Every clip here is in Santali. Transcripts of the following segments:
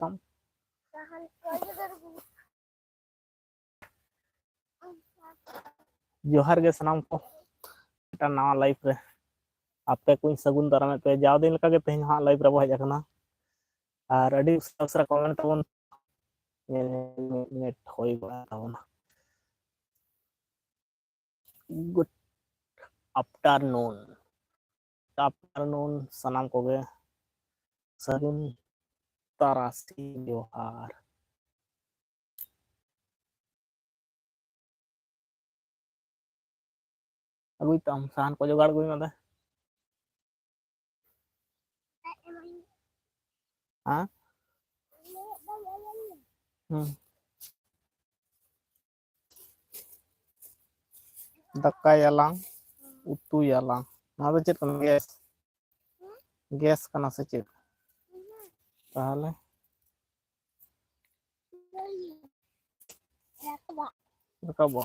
Tam. जोहार गे सनाम को नवा लाइफ रे आपे कुछ सगुन दाराम पे जाव दिन लगा के तेहन हाँ लाइफ रे हज आकना और अड़ी उसरा कमेंट तबन नेट होई बा ताबना गुड आफ्टरनून सनाम को गे सगुन तारासी जोहार अगुई तम साहन को जोगाड़ गुई मदे हाँ दक्का यालांग उतु यालांग ना दो चेत कन गैस कना से चेत ताहले रकाबो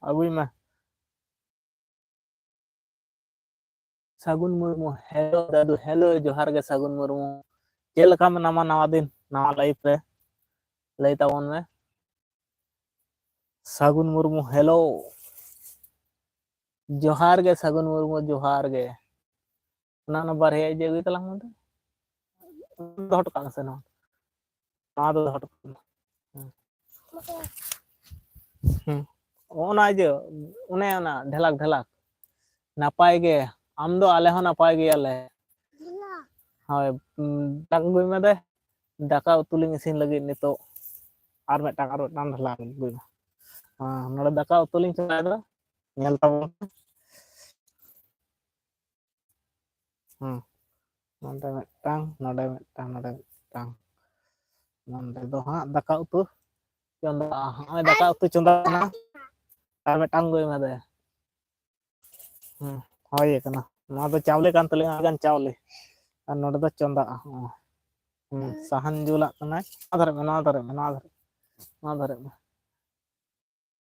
अगुई में सगुन मुर्मू हेलो दादू हेलो जोहार गे सगुन मुर्मू चेल लका में नामा नवा दिन नवा लाइफ रे लई ताबन में सगुन मुर्मू हेलो जोहार गे सगुन मुर्मू जोहार गे ना ना बारे जे गई तलांग मते हट का से ना दो हट ओना जे उने ना ढेलाक ढेलाक नापाय गे आम दो आले हो नापाय गे आले हाय दाक गुई में दे दाका उतुलिंग इसिन लगी नितो आर मेटांग ढेलाक गुई हां नोडे दाका उतुलिंग चलाय दा नेल ताबो नोडे नोडे दो हां दाका उतु चंदा हां दाका उतु चंदा ना आर मेटांग गुई में दे होय कना ना दो चावले कान तले आगान चावले और नोडे दो चंदा साहन जुला कना आधार में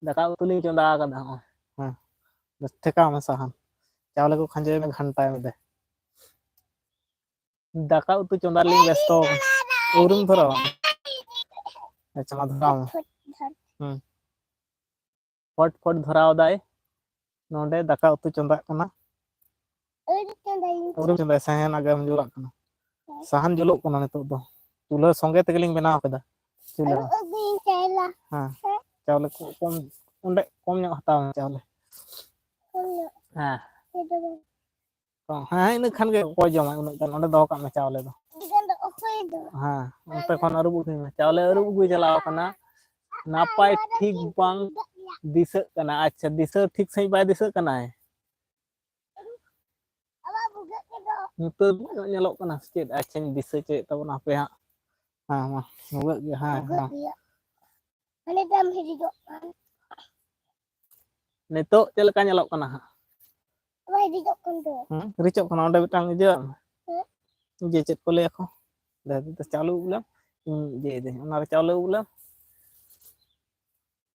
दाका उतुलिंग चंदा कदा हां ठेका में साहन चावले को खंजे में घंटा में दे दाका उतु चंदा लिंग व्यस्त उरुम धरो अच्छा मा धराव फट फट धराव दाय नोडे दाका उतु चंदा कना उरुम चंदा साहन आगम जुला कना साहन जुलो कना नितो दो चूल्हा संगे तेगलिंग बनाव कदा चूल्हा हां चावले को कम उंडे कम ᱧᱚᱜ हटाव चावले हां हाँ इन खान के को जमा उन गान ओंडे दो का में चावले दो हां उनते खन अरुब उगुई में चावले अरुब उगुई चलाव कना नापाय ठीक बांग दिसक कना अच्छा दिसक ठीक सही बाय दिसक कना है नितो नेलोक कना चेत अच्छा दिसक चेत तबना पे हां हां मा नुगक गे हां हां अने दम हिजो नितो चेल का नेलोक कना हां रिचो कना ओंडे मिटांग जे जे चेत को ले को दे चालू उगला जे दे ओना चालू उगला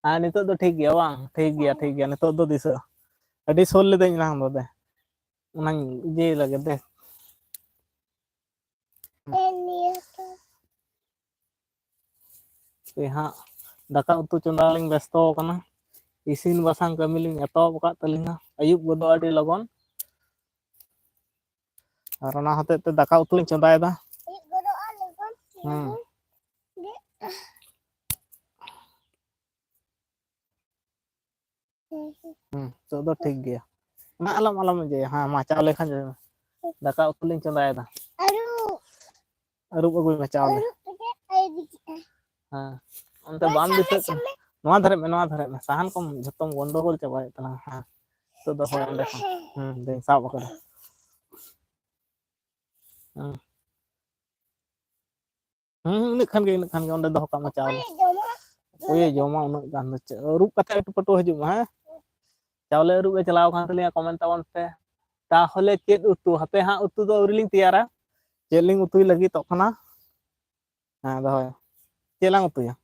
हां नितो दो ठीक गया बांग ठीक गया नितो दो दिस अडी सोल ले देन नाम दे ओना जे लगे दे हाँ दाका उतु चंदा लिंग व्यस्त कना इसिन बासांग कमी लिंग एतोब का तलिंगा अयुब गोदो अडी लगन और ओना हते ते दाका उतु लिंग चंदाय दा तो दो ठीक गया ना अलम जे हां मा चावले खान जे दाका उतु लिंग चंदाय दा अरुब अगुई में चावले हां अंत बाम दिसक नवा धरे में साहन को जतम गंडगोल चबाय तना हां तो दो हो अंडे दे साब कर इन खान के अंडे दो का में चावले ओए जमा उन गान रूप कथा पटो हजू हां चावले अरुब चलाव खान तलिया कमेंट तावन पे ताहले चेत उतु हापे हाँ उतु दो अवरिलिंग तैयारा चेलिंग उतुई लगी तखना हाँ दहोय चेलांग उतुया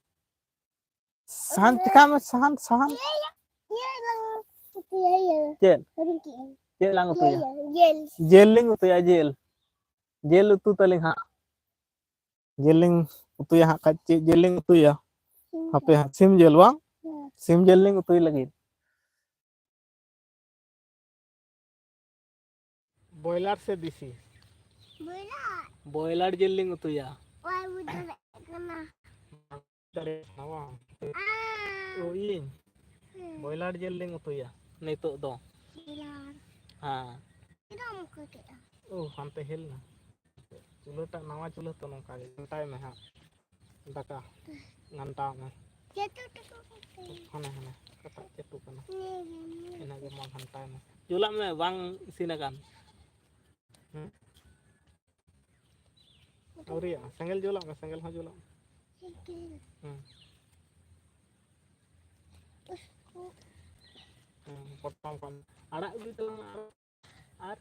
साहन चिका में साहन साहन चेल चेलांग उतुया जेलिंग उतुया जेल जेल उतु तलिंग हाँ जेलिंग उतुया हाँ कच्ची जेलिंग उतुया हापे हाँ सिम जेल वांग सिम जेलिंग उतुई लगी बॉयलर से देसी बॉयलर जेलिंग उतुया बॉयलर जेलिंग उतुया नितो दो हाँ ओ हानते हेल ना चूल्हा नवा चूल्हा तो नौका घंटाए में हाँ दाका घंटा में हाने हाने कता चेतु कना इनागे मा घंटाए में चूल्हा में वांग इसिनागान औरिया सेंगल जोला में सेंगल हाँ जोला पटम कम आड़ा उगी तलांग आर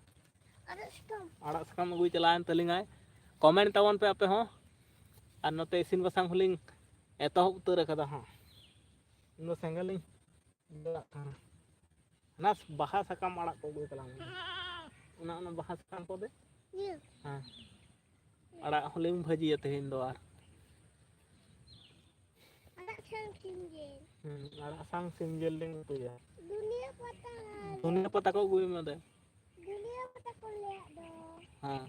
आड़ा सकम उगी चलान तलिंगाय कमेंट तावन पे आपे हो और नोते इसिन बसांग हुलिंग एतहब उतर कदा हाँ नो सेंगलिंग ना बाहा सकम आड़ा को उगी तलांग ना बाहा सकम को दे हाँ आड़ा हुलिंग भजिया तेहिन दो आर आड़ा सांग सिम जेल लिंग उतुया दुनिया पता को उगी मदे दुनिया पता को ले दो हाँ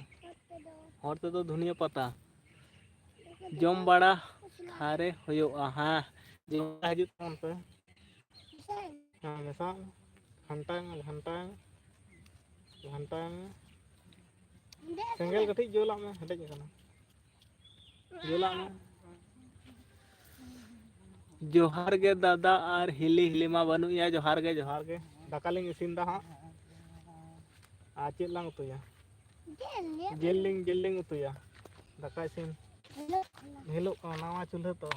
होते तो दुनिया पता जम बड़ा थारे होयोगा हाँ जम हजू तौन पे हाँ मेसा घंटा सेंगल कटी जोला में हटे कना जोला में जोहार के दादा और हिली हिली मा बनुया जोहार के दाकालिंग इसिन दा हाँ आचे लांग उतुया जेलिंग उतुया दाका इसिन हेलो नवा चूल्हा तो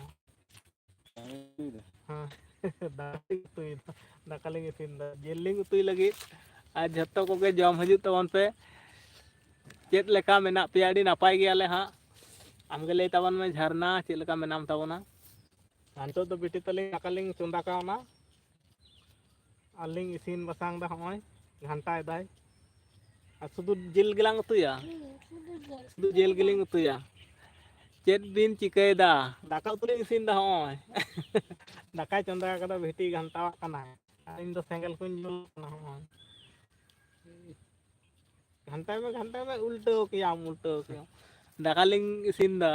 हाँ दाकालिंग इसिन दा जेलिंग उतुई लगी आज जत्तो को के जम हजू तवन पे चेत लेका मेना पेया डी नापाय गयाले हाँ आमगे लई तावन में झरना चेत लेका मेनाम तावना अंतो तो बिटी तलिंग दाकालिंग चुंदा कावना आलिंग इसिन बसांग दा होय घंटा दाय सुदु जेल गिलांग उतुया सुदु जेल गिलिंग उतुया चेत बिन चिकैदा दाका उतुलिंग इसिन दा होय दाका चंदा कदा भेटी घंटा कना इन दो सेंगल कुन जुल ना होय घंटा में उल्टो किया दाकालिंग इसिन दा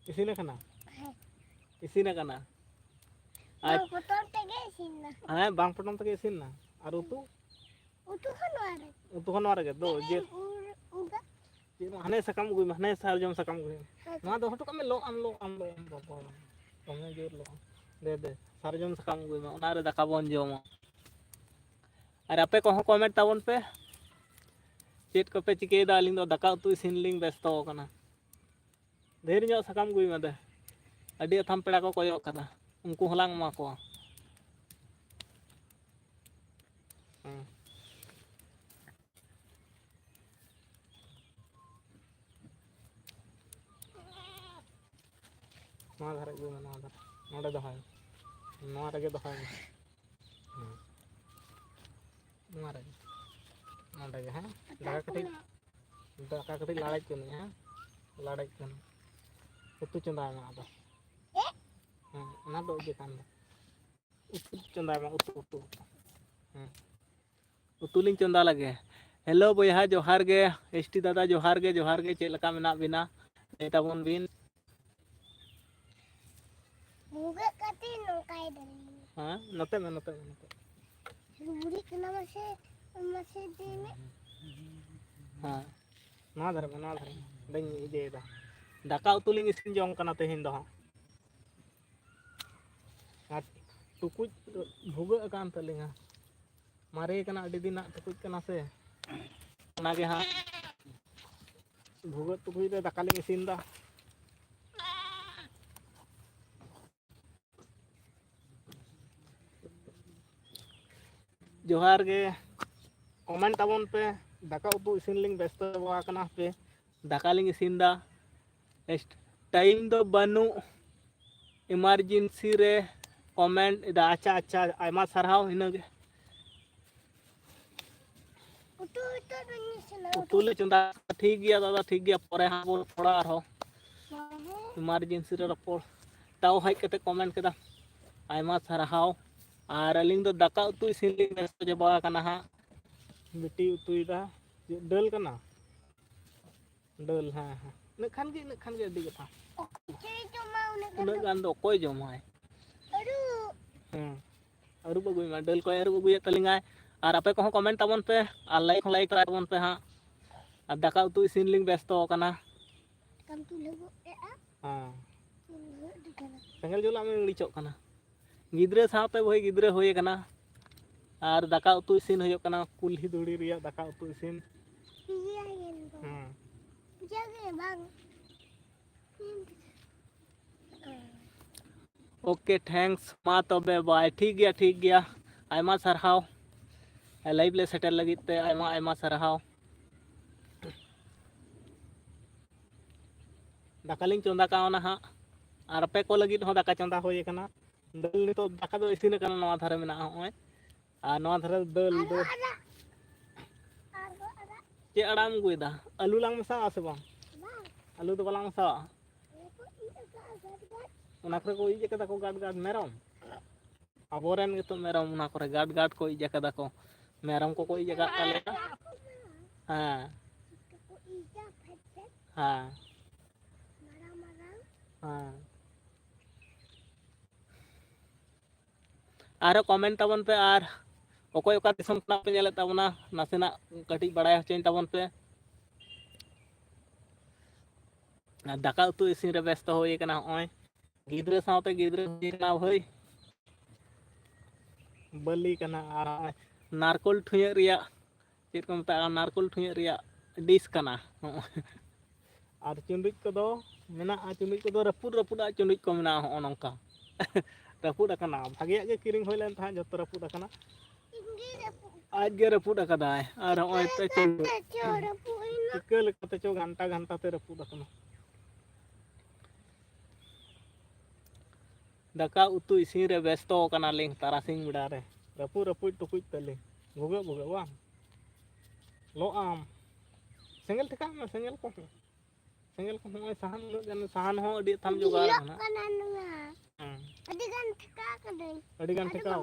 इसिन कना आज पटम तगे इसिन ना हां बांग पटम तगे इसिन ना और उतु खनवारे के दो जे हने सकम गुई हने सारजम सकम गुई ना दो हटो कमे लो आम बाबा कमे जोर लो दे सारजम सकम गुई ओनारे दाका बन जोमा और आपे को कमेंट तावन पे चेत को पे चिकेदा लिंग दो दाका उतु इसिन लिंग बेस्तो कना ढेर ᱧᱚᱜ सकम गुई मदे अडी अथाम पेड़ा को कोयो कना उनको हलांग मा को नवा धारे गुई नवा धारे नोडे दहाय नवा रगे दहाय नवा रगे नोडे गे हां दाका कटी लाड़े चुनी हां लाड़े चुनी उतु चंदा में आदा ना दो जे कान उतु चंदा में उतु उतुलिंग चंदा लगे हेलो बयहा जोहार गे एसटी दादा जोहार गे चेक लका मेना बिना ए ताबन बिन मुगे कति नोकाय दे हां नते में बुड़ी कना मसे दीने हां ना धरे दई इदेदा दाका उतुलिंग इसिन जम कना तेहिन दो हां टुकुज भुगा कान तलिंगा मारे कना अडी दिना टुकुज कना से ओनागे हां भुगा टुकुज रे दाकालिंग इसिन दा जोहार गे कमेंट ताबन पे दाका उतु इसिन लिंग व्यस्त बा कना पे दाका लिंग इसिन दा टाइम दो बानु इमरजेंसी रे कमेंट दा अच्छा अच्छा आयमा सरहाव हिनगे उतु ले चंदा ठीक गया दादा ठीक गया परे हां बोल थोड़ा आरो इमरजेंसी रे रपोड़ ताऊ हाई कते कमेंट केदा आयमा सरहाव और अलिंग दो दाका उतु इसिन लिंग व्यस्त जबा कना हा बेटी उतुईदा डल कना डल हाँ हाँ नखान गे अड़ी कथा उन्हें गान दो कोई जमाए अरु बगुई मा डल कोई अरु बगुई तलिंगाय और आपे को कमेंट ताबन पे और लाइक ताबन पे हाँ और दाका उतु इसिन लिंग व्यस्त कना हाँ सेंगल जुला में लिचो कना गिद्रे साथे भाई गिद्रे होए कना और दाका उतु इसिन होयो कना कुल्ही दुड़ी रिया दाका उतु इसिन ओके थैंक्स मा तबे बाय ठीक गया आयमा सरहाव लाइव ले सेटल लगित ते आयमा आयमा सरहाव दाकालिंग चंदा कावना हा और पे को लगित हो दाका चंदा होए कना दल नितो दाका दो इसिन कना नवा धारे मेना होय और नवा धारे दल दो चे अड़ाम गुइदा आलू लांग मसा आसे बा आलू तो बलांग मसा उना करे को इजे कदा को गाड गाड मेरम अबोरेन तो मेरम उना करे गाड गाड को इजे कदा को मेरम को इजे गाड ताले हां हां हां आरो कमेंट ताबन पे आर ओकोय ओका दिसम खना पे नेले ताबना नासेना कटी बड़ाय हचेन ताबन पे दाका उतु इसिन रे व्यस्त होए कना होय गिद्रे साथे गिद्रे ना भाई बलि कना आर नारकोल ठुय रिया चेत को मता नारकोल ठुय रिया डिश कना और चुंडुज को दो मेना आ चुंडुज को दो रपुड रपुड आ चुंडुज को मेना हो नंका रपुड कना भागिया गे किरिंग होइलन था जत रपुड कना आज गे रपुड कदाय और होय ते चिकल कते चो घंटा घंटा ते रपुड कना दाका उतु इसिन रे व्यस्त कना लिंग तारासिंग बिड़ा रे रपुड रपुड टुकुज तले भुगे भुगे वा लो आम सेंगल ठका में सेंगल को होय साहन हो अडी थाम जोगार ना अडी गान ठका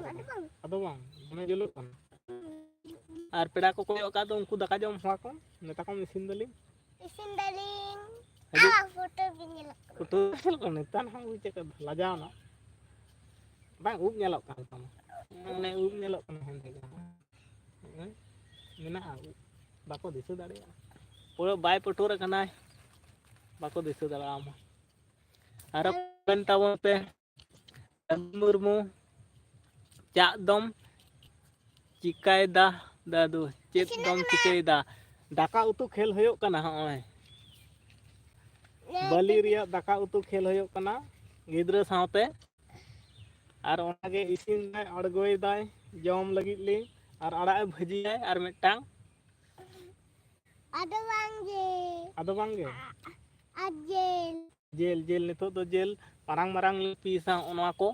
अदो बांग मैं जुलु कन और पेड़ा को कोय का तो उनको दाका जम हुआ को नेता को इसिन दलिंग फोटो को नेता ना बुझे का लजाव ना बांग उब नेलक कान तम माने उब नेलक कान हेन देगा मेना बाको दिसु दाड़िया पूरा बाय पटोर कनाय बाको दिसु दाड़ा आम आरो पेन ताबन पे मुर्मू चा दम चिकायदा दादू चेत दम चिकायदा दाका उतु खेल होयो कना होय बलि रिया दाका उतु खेल होयो कना गिद्रा साथे और ओनागे इसिन दाय अड़गोय दाय जम लगित ले और अड़ा भाजी आय और मिटांग आदो बांगे जेल जेल नितो दो जेल मारांग मारांग पीसा ओना को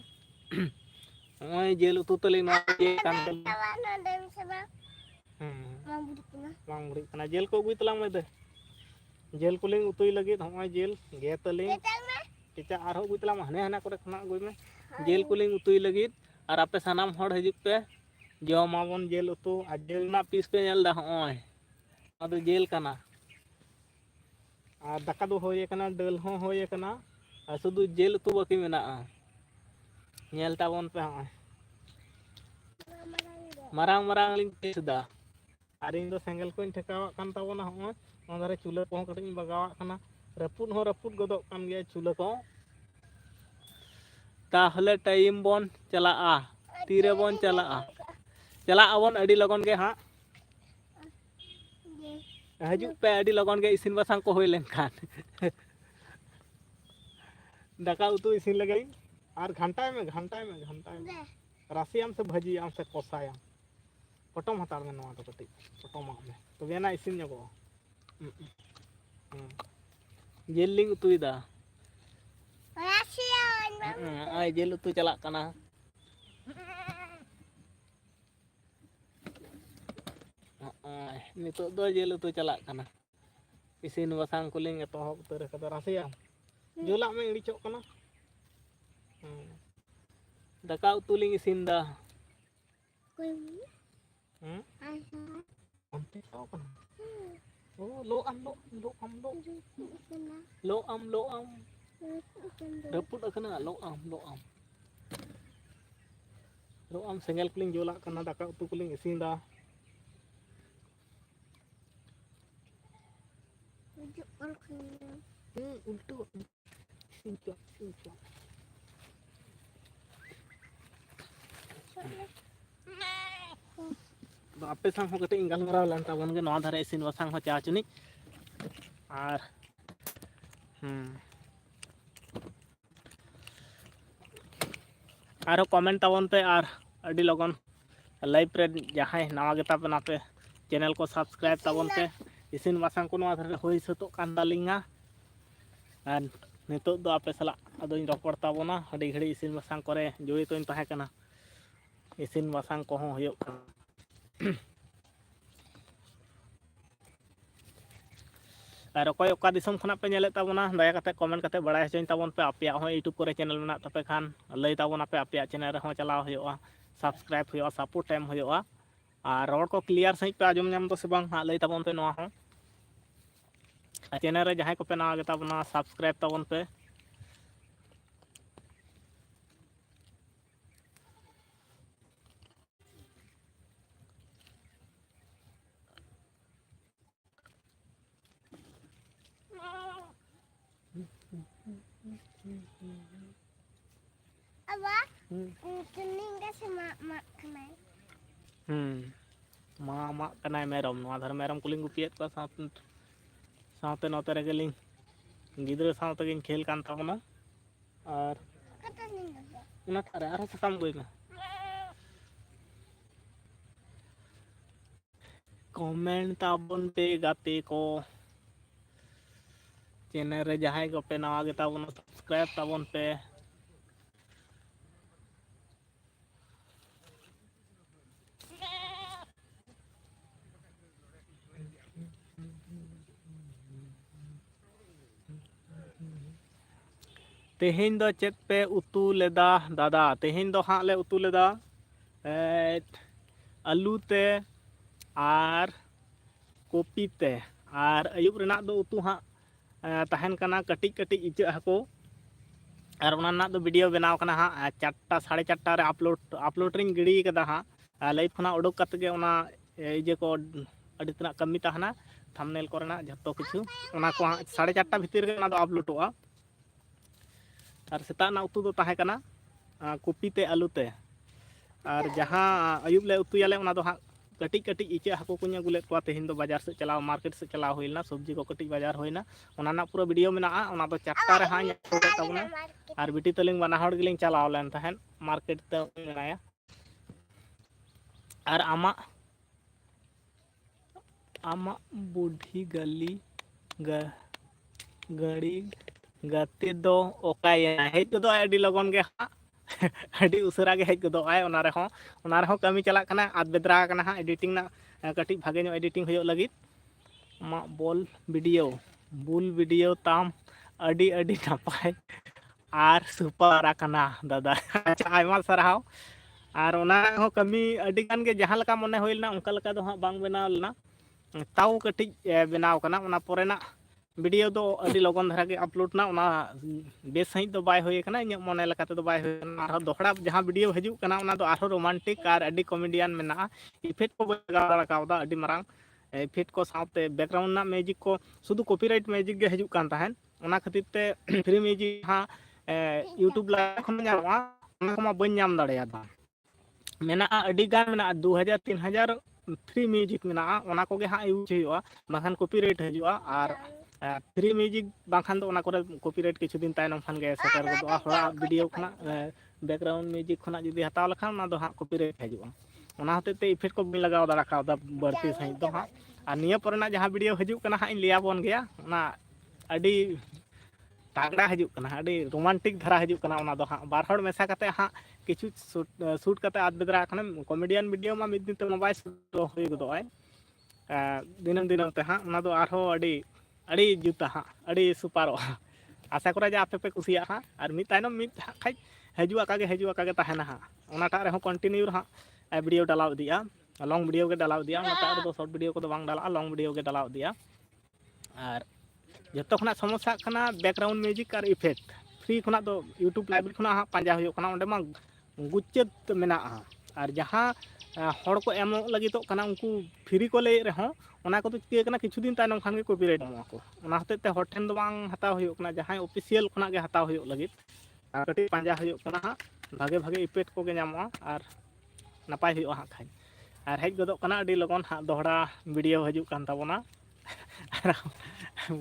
ओय जेल उतु तले नो जे कान मांग बुड़ी कना जेल को गुई तलांग में दे जेल को लिंग उतुई लगित होय जेल गे तले टिचा आरो गुई तलांग हने हना करे खना गुई में जेल को लिंग उतुई लगित और आपे सनाम हड़ हजिक पे जमाबन जेल उतु आ जेल ना पीस पे नेल दा होय अदो जेल कना और दाका दो होय कना डल हो होय कना और सुदु जेल उतु बाकी मेना नेल ताबन पे होय मारांग मारांग लिंग तेसदा और इन दो सेंगल को ठेकावा कान ताबना होय ओनारे चूल्हा को कटिंग बगावा कना रपुड हो रपुड गदो कान गया चूल्हा को ताहले टाइम बन चला तीरे बन चला अबन अडी लगन के हाँ हजु पे अडी लगन के इसिन बसांग को होय लेनखान दाका उतु इसिन लगई और घंटा में राशियाम से भजियाम से कोसायाम ᱯᱚᱴᱚᱢ ᱦᱟᱛᱟᱲ ᱢᱮ ᱱᱚᱣᱟ ᱫᱚ ᱠᱟᱹᱴᱤᱡ ᱯᱚᱴᱚᱢᱟᱜ ᱢᱮ ᱛᱚᱵᱮ ᱟᱱᱟᱜ ᱤᱥᱤᱱ ᱧᱚᱜᱚᱜᱼᱟ ᱡᱤᱞ ᱞᱤᱧ ᱩᱛᱩᱭᱮᱫᱟ ᱟᱭ ᱡᱤᱞ ᱩᱛᱩ ᱪᱟᱞᱟᱜ ᱠᱟᱱᱟ ᱱᱤᱛᱚᱜ ᱫᱚ ᱡᱤᱞ ᱩᱛᱩ ᱪᱟᱞᱟᱜ ᱠᱟᱱᱟ ᱤᱥᱤᱱ ᱵᱟᱥᱟᱝ ᱠᱚᱞᱤᱧ ᱮᱛᱚᱦᱚᱵ ᱩᱛᱟᱹᱨ ᱠᱟᱫᱟ ᱨᱟᱥᱮᱭᱟᱢ ᱡᱩᱞᱟᱜ ᱢᱮ ᱤᱲᱤᱡᱚᱜ ᱠᱟᱱᱟ ᱫᱟᱠᱟ ᱩᱛᱩ ᱞᱤᱧ ᱤᱥᱤᱱ ᱫᱟ ᱚᱱᱛᱮ ᱪᱟᱞᱟᱣ ᱠᱟᱱᱟ ᱞᱚ ᱟᱢ ᱨᱟᱹᱯᱩᱫ ᱟᱠᱟᱱᱟ ᱞᱚ ᱟᱢ ᱥᱮᱸᱜᱮᱞ ᱠᱚᱞᱤᱧ ᱡᱩᱞᱟᱜ ᱠᱟᱱᱟ ᱫᱟᱠᱟ ᱩᱛᱩ ᱠᱚᱞᱤᱧ ᱤᱥᱤᱱ ᱫᱟ उल्टो आपे सां कटे गलमाराव लेन ताबन गे नवा धारे इसिन बसांग हो चा चुनी और आरो कमेंट ताबन पे और अडी लगन लाइव रे जहां नवा गेता बना पे चैनल को सब्सक्राइब ताबन पे इसिन बसांग को नवा धारे होई सतो कान दालिंगा और नितो दो आपे सला अदोኝ रपड़ ताबोना अडी घड़ी इसिन बसांग करे जोड़ी तोñ ताहे कना इसिन बसांग को हो होयो कना और अकय ओका दिसम खना पे नेले ताबोना दया कते कमेंट कते बड़ाय हचोñ ताबोन पे आपे हो यूट्यूब करे चैनल मेना तपे खान लई ताबोना पे आपे चैनल रे हो चलाव होयोआ सब्सक्राइब होयोआ सपोर्ट टाइम होयोआ और रोड को क्लियर सही पे आजम नाम तो से बांग हा लई ताबोन पे नवा हो चैनल रे जहां को पे नवा गेता बना सब्सक्राइब ताबोन पे मा कनाय मेरम नवा धर मेरम कुलिंग गुपियत को साथे नोते रे गेलिंग गिद्रे साथे गिन खेल कान ताबना और उना थारे आरो सकाम गइना कमेंट ताबन पे गाते को चैनल रे जहां को पे नवा गेता बन सब्सक्राइब ताबन पे तेहें दो चेत पे उतु लेदा दादा तेहें दो हाँ ले उतु लेदा आलू ते और कॉपी ते और अयुब रेना दो उतु हाँ तहन कना कटिक कटिक इचे हको और उना ना दो वीडियो बनाव कना हाँ 4टा 4:30 रे अपलोड रिंग गिड़ी कदा हाँ लाइव खना उडुक कते गे उना इजे को अडी तना कमी तहना थंबनेल कोरेना जतो किछु उना को 4:30 भीतर गे उना दो अपलोडोआ और सेता ना उतु दो ताहे कना कॉपी ते आलू ते और जहां अयुब ले उतुयाले उना दो हाँ कटिक कटिक इचे हको को अगुलेत को तेहिन दो बाजार से चलाव मार्केट से चलाव होइना सब्जी को कटिक बाजार होइना उना ना पूरा वीडियो मेना उना दो 4टा रे हाँ फोटो ताबना और बिटी तलिंग बना हड़ गिलिंग चलाव लेन तहन मार्केट ते मेनाया और आमा बुढ़ी गली गड़ी गाते दो ओकाया हेज दो अडी लगन गे अडी उसरा गे हेज दो आय ओना रे हो कमी चला कना आद बेदरा कना हा एडिटिंग ना कटी भागे नो एडिटिंग होयो लगित मा बुल वीडियो ताम अडी अडी नपाय और सुपर कना दादा आयमा सराव और ओना हो कमी अडी गान गे जहां लका मने होइलना उनका लका दो हा बांग बनाव लेना ताऊ कटी बनाव कना ओना पोरेना वीडियो दो अडी लगन धरा के अपलोड ना ओना बेस सही दो बाय होय कना इन मने लकाते दो बाय होय और दोखड़ा जहां वीडियो हजू कना ओना दो आरो रोमांटिक और अडी कॉमेडियन मेना इफेक्ट को लगा रकावदा अडी मरांग इफेक्ट को साथे बैकग्राउंड ना म्यूजिक को शुद्ध कॉपीराइट म्यूजिक गे हजू कान ताहन ओना खातिर ते फ्री म्यूजिक हां यूट्यूब लाइव खन ᱧᱟᱢᱚᱜᱼᱟ ओना को मा बन ᱧᱟᱢ दाड़ेयादा मेना अडी गान मेना 2000 3000 फ्री म्यूजिक मेना ओना को गे हां यूज होयुआ बाखान कॉपीराइट हजूआ और फ्री म्यूजिक बाखान दो ओना करे कॉपीराइट किछु दिन तायनम खान गे सेटर गदोआ होड़ा वीडियो खना बैकग्राउंड म्यूजिक खना जदी हताव लखान ओना दो हां कॉपीराइट हजूआ ᱚᱱᱟ ᱦᱚᱛᱮᱡ ᱛᱮ ᱤᱯᱷᱮᱠᱴ ᱠᱚ ᱵᱟᱹᱧ ᱞᱟᱜᱟᱣ ᱫᱟᱲᱮ ᱠᱟᱣᱫᱟ ᱵᱟᱹᱲᱛᱤ ᱥᱟᱺᱦᱤᱡ ᱫᱚ ᱦᱟᱸᱜ ᱟᱨ ᱱᱤᱭᱟᱹ ᱯᱚᱨᱮᱱᱟᱜ ᱡᱟᱦᱟᱸ ᱵᱷᱤᱰᱤᱭᱳ ᱦᱤᱡᱩᱜ ᱠᱟᱱᱟ ᱦᱟᱸᱜ ᱤᱧ ᱞᱟᱹᱭᱟᱵᱚᱱ ᱜᱮᱭᱟ ᱚᱱᱟ ᱟᱹᱰᱤ ᱛᱟᱜᱲᱟ ᱦᱤᱡᱩᱜ ᱠᱟᱱᱟ ᱟᱹᱰᱤ ᱨᱳᱢᱟᱱᱴᱤᱠ ᱫᱷᱟᱨᱟ ᱦᱤᱡᱩᱜ ᱠᱟᱱᱟ ᱚᱱᱟ ᱫᱚ ᱦᱟᱸᱜ ᱵᱟᱨ ᱦᱚᱲ ᱢᱮᱥᱟ ᱠᱟᱛᱮ ᱦᱟᱸᱜ ᱠᱤᱪᱷᱩ ᱥᱩᱴ ᱠᱟᱛᱮ ᱟᱫ ᱵᱮᱫᱨᱟ ᱠᱷᱟᱱᱮᱢ ᱠᱚᱢᱮᱰᱤᱭᱟᱱ ᱵᱷᱤᱰᱤᱭᱳ ᱢᱟ ᱢᱤᱫ ᱫᱤᱱ ᱛᱮ ᱵᱟᱭ ᱦᱩᱭ ᱜᱚᱫᱚᱜᱼᱟᱭ ᱫᱤᱱᱟᱹᱢ ᱫᱤᱱᱟᱹᱢ ᱛᱮ ᱦᱟᱸᱜ ᱚᱱᱟ ᱫᱚ ᱟᱨᱦᱚᱸ ᱟᱹᱰᱤ ᱡᱩᱛᱟ ᱦᱟᱸᱜ ᱟᱹᱰᱤ ᱥᱩᱯᱟᱨᱚᱜᱼᱟ ᱟᱥᱟ ᱠᱚᱨᱟ ᱡᱮ ᱟᱯᱮ ᱯᱮ ᱠᱩᱥᱤᱭᱟᱜᱼᱟ ᱦᱟᱸᱜ ᱟᱨ ᱢᱤᱫ ᱛᱟᱭᱱᱚᱢ ᱢᱤᱫ ᱠᱷᱟᱡ ᱦᱤᱡᱩᱜ ᱟᱠᱟᱜᱮ ᱛᱟᱦᱮᱱᱟ ᱦᱟᱸᱜ ᱚᱱᱟᱴᱟᱜ ᱨᱮᱦᱚᱸ ᱠᱚᱱᱴᱤᱱᱤᱭᱩ ᱦᱟᱸᱜ ᱵᱷᱤᱰᱤᱭᱳ ᱰᱟᱞᱟᱣ ᱤᱫᱤᱜᱼᱟ ᱞᱚᱝ ᱵᱷᱤᱰᱤᱭᱳ ᱜᱮ ᱰᱟᱞᱟᱣ ᱤᱫᱤᱜᱼᱟ ᱚᱱᱟᱴᱟᱜ ᱨᱮᱫᱚ ᱥᱚᱨᱴ ᱵᱷᱤᱰᱤᱭᱳ ᱠᱚᱫᱚ ᱵᱟᱝ ᱰᱟᱞᱟᱜᱼᱟ ᱞᱚᱝ ᱵᱷᱤᱰᱤᱭᱳ ᱜᱮ ᱰᱟᱞᱟᱣ ᱤᱫᱤᱜᱼᱟ ᱟᱨ ᱡᱚᱛᱚ ᱠᱷᱚᱱᱟᱜ ᱥᱚᱢᱚᱥᱥᱟ ᱠᱟᱱᱟ ᱵᱮᱠᱜᱨᱟᱣᱩᱱᱰ ᱢᱤউᱡᱤᱠ ᱟᱨ ᱤᱯᱷᱮᱠᱴ ᱯᱷᱨᱤ ᱠᱷᱚᱱᱟᱜ ᱫᱚ ᱤᱭᱩᱴᱩᱵᱽ ᱞᱟᱭᱵᱨᱮᱨᱤ ᱠᱷᱚᱱᱟᱜ ᱦᱟᱸᱜ ᱯᱟᱸᱡᱟ ᱦᱩᱭᱩᱜ ᱠᱟᱱᱟ ᱚᱸᱰᱮ ᱢᱟ ᱜᱩᱪᱪᱟᱹᱫ ᱢᱮᱱᱟᱜᱼᱟ ᱟᱨ ᱡᱟᱦᱟᱸ ᱦᱚᱲ ᱠᱚ ᱮᱢᱚᱜ ᱞᱟᱹᱜᱤᱫᱚᱜ ᱠᱟᱱᱟ ᱩᱱᱠᱩ ᱯᱷᱨᱤ ᱠᱚ ᱞᱟᱹᱭᱮᱫ ᱨᱮᱦᱚᱸ ᱚᱱᱟ ᱠᱚᱫᱚ ᱪᱤᱠᱟᱹ ᱠᱟᱱᱟ ᱠᱤᱪᱷᱩ ᱫᱤᱱ ᱛᱟᱭᱱᱚᱢ ᱠᱷᱟᱱ ᱜᱮ ᱠᱚᱯᱤᱨᱟᱭᱤᱴ ᱮᱢᱚᱜ ᱟᱠᱚ ᱚᱱᱟ ᱦᱚᱛᱮᱡ ᱛᱮ ᱦᱚᱲ ᱴᱷᱮᱱ ᱫᱚ ᱵᱟᱝ ᱦᱟᱛᱟᱣ ᱦᱩᱭᱩᱜ ᱠᱟᱱᱟ ᱡᱟᱦᱟᱸᱭ ᱚᱯᱷᱤᱥᱤᱭᱟᱞ ᱠᱷᱚᱱᱟᱜ ᱜᱮ ᱦᱟᱛᱟᱣ ᱦᱩᱭᱩᱜ ᱞᱟᱹᱜᱤᱫ ᱟᱨ ᱠᱟᱹᱴᱤᱡ ᱯᱟᱸᱡᱟ ᱦᱩᱭᱩᱜ ᱠᱟᱱᱟ ᱦᱟᱸᱜ ᱵᱷᱟᱜᱮ ᱤᱯᱷᱮᱠᱴ ᱠᱚᱜᱮ ᱧᱟᱢᱚᱜᱼᱟ ᱟᱨ ᱱᱟᱯᱟᱭ ᱦᱩᱭᱩᱜᱼᱟ ᱦᱟᱸᱜ ᱠᱷᱟᱡ ᱟᱨ ᱦᱮᱡ ᱜᱚᱫᱚᱜ ᱠᱟᱱᱟ ᱟᱹᱰᱤ ᱞᱚᱜᱚᱱ ᱦᱟᱸᱜ ᱫᱚᱦᱲᱟ ᱵᱷᱤᱰᱤᱭᱳ ᱦᱤᱡᱩᱜ ᱠᱟᱱ ᱛᱟᱵᱚᱱᱟ ᱟᱨ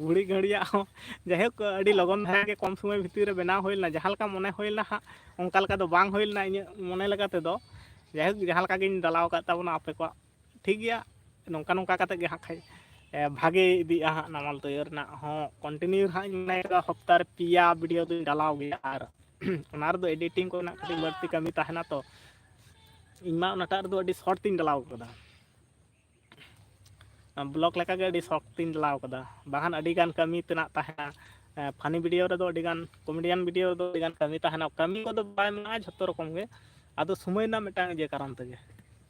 ᱵᱩᱲᱦᱤ ᱜᱟᱹᱲᱤᱭᱟᱜ ᱦᱚᱸ ᱡᱟᱭᱦᱳᱠ ᱟᱹᱰꯤ ᱞᱚᱜᱚᱱ ᱫᱷᱟᱨᱟ ᱜᱮ ᱠᱚᱢ ᱥᱚᱢᱚᱭ ᱵᱷᱤᱛᱤᱨ ᱨᱮ ᱵᱮᱱᱟᱣ ᱦᱩᱭ ᱞᱮᱱᱟ ᱡᱟᱦᱟᱸ ᱞᱮᱠᱟ ᱢᱚᱱᱮ ᱦᱩᱭ ᱞᱮᱱᱟ ᱦᱟᱸᱜ ᱚᱱᱠᱟ ᱞᱮᱠᱟ ᱫᱚ ᱵᱟᱝ ᱦᱩᱭ ᱞᱮᱱᱟ ᱤᱧᱟᱹᱜ ᱢᱚᱱᱮ ᱞᱮᱠᱟ ᱛᱮᱫᱚ ᱡᱟᱭᱦᱳᱠ ᱡᱟᱦᱟᱸ ᱞᱮᱠᱟ ᱜᱤᱧ ᱰᱟᱞᱟᱣ ᱟᱠᱟᱫ ᱛᱟᱵᱚᱱᱟ ᱟᱯᱮ ᱠᱚᱣᱟᱜ ᱴᱷᱤᱠ ᱜᱮᱭᱟ ᱱᱚᱝᱠᱟ ᱠᱟᱛᱮᱫ ᱜᱮ ᱦᱟᱸᱜ ᱠᱷᱟᱡ ᱵᱷᱟᱜᱮ ᱤᱫᱤᱜᱼᱟ ᱦᱟᱸᱜ ᱱᱟᱢᱟᱞ ᱛᱩᱭᱩ ᱨᱮᱱᱟᱜ ᱦᱚᱸ ᱠᱚᱱᱴᱤᱱᱤᱭᱩ ᱦᱟᱸᱜ ᱤᱧ ᱢᱚᱱᱮᱭᱟ ᱦᱟᱯᱛᱟᱨᱮ ᱯᱮᱭᱟ ᱵᱷᱤᱰᱤᱭᱳ ᱫᱚᱧ ᱰᱟᱞᱟᱣ ᱜᱮᱭᱟ ᱟᱨ ᱚᱱᱟ ᱨᱮᱫᱚ ᱮᱰᱤᱴᱤᱝ ᱠᱚᱨᱮᱱᱟᱜ ᱠᱟᱹᱴᱤᱡ ᱵᱟᱹᱲᱛᱤ ᱠᱟᱹᱢᱤ ᱛᱟᱦᱮᱱᱟ ᱛᱚ ᱤᱧ ᱢᱟ ᱚᱱᱟᱴᱟᱜ ᱨᱮᱫᱚ ᱟᱹᱰᱤ ᱥᱚᱨᱴ ᱛᱤᱧ ᱰᱟᱞᱟᱣ ᱠᱟᱫᱟ ᱵᱞᱚᱜ ᱞᱮᱠᱟᱜᱮ ᱟᱹᱰᱤ ᱥᱚᱠ ᱛᱤᱧ ᱰᱟᱞᱟᱣ ᱠᱟᱫᱟ ᱵᱟᱠᱷᱟᱱ ᱟᱹᱰᱤᱜᱟᱱ ᱠᱟᱹᱢᱤ ᱛᱮᱱᱟᱜ ᱛᱟᱦᱮᱱᱟ ᱯᱷᱟᱱᱤ ᱵᱷᱤᱰᱤᱭᱳ ᱨᱮᱫᱚ ᱟᱹᱰᱤᱜᱟᱱ ᱠᱚᱢᱮᱰᱤᱭᱟᱱ ᱵᱷᱤᱰᱤᱭᱳ ᱨᱮᱫᱚ ᱟᱹᱰᱤᱜᱟᱱ ᱠᱟᱹᱢᱤ ᱛᱟᱦᱮᱱᱟ ᱠᱟᱹᱢᱤ ᱠᱚᱫᱚ ᱵᱟᱭ ᱢᱮᱱᱟᱜᱼᱟ ᱡᱷᱚᱛᱚ ᱨᱚᱠᱚᱢ ᱜᱮ ᱟᱫᱚ ᱥᱚᱢᱚᱭ ᱨᱮᱱᱟᱜ ᱢᱤᱫᱴᱟᱝ ᱤᱭᱟᱹ ᱠᱟᱨᱚᱱ ᱛᱮᱜᱮ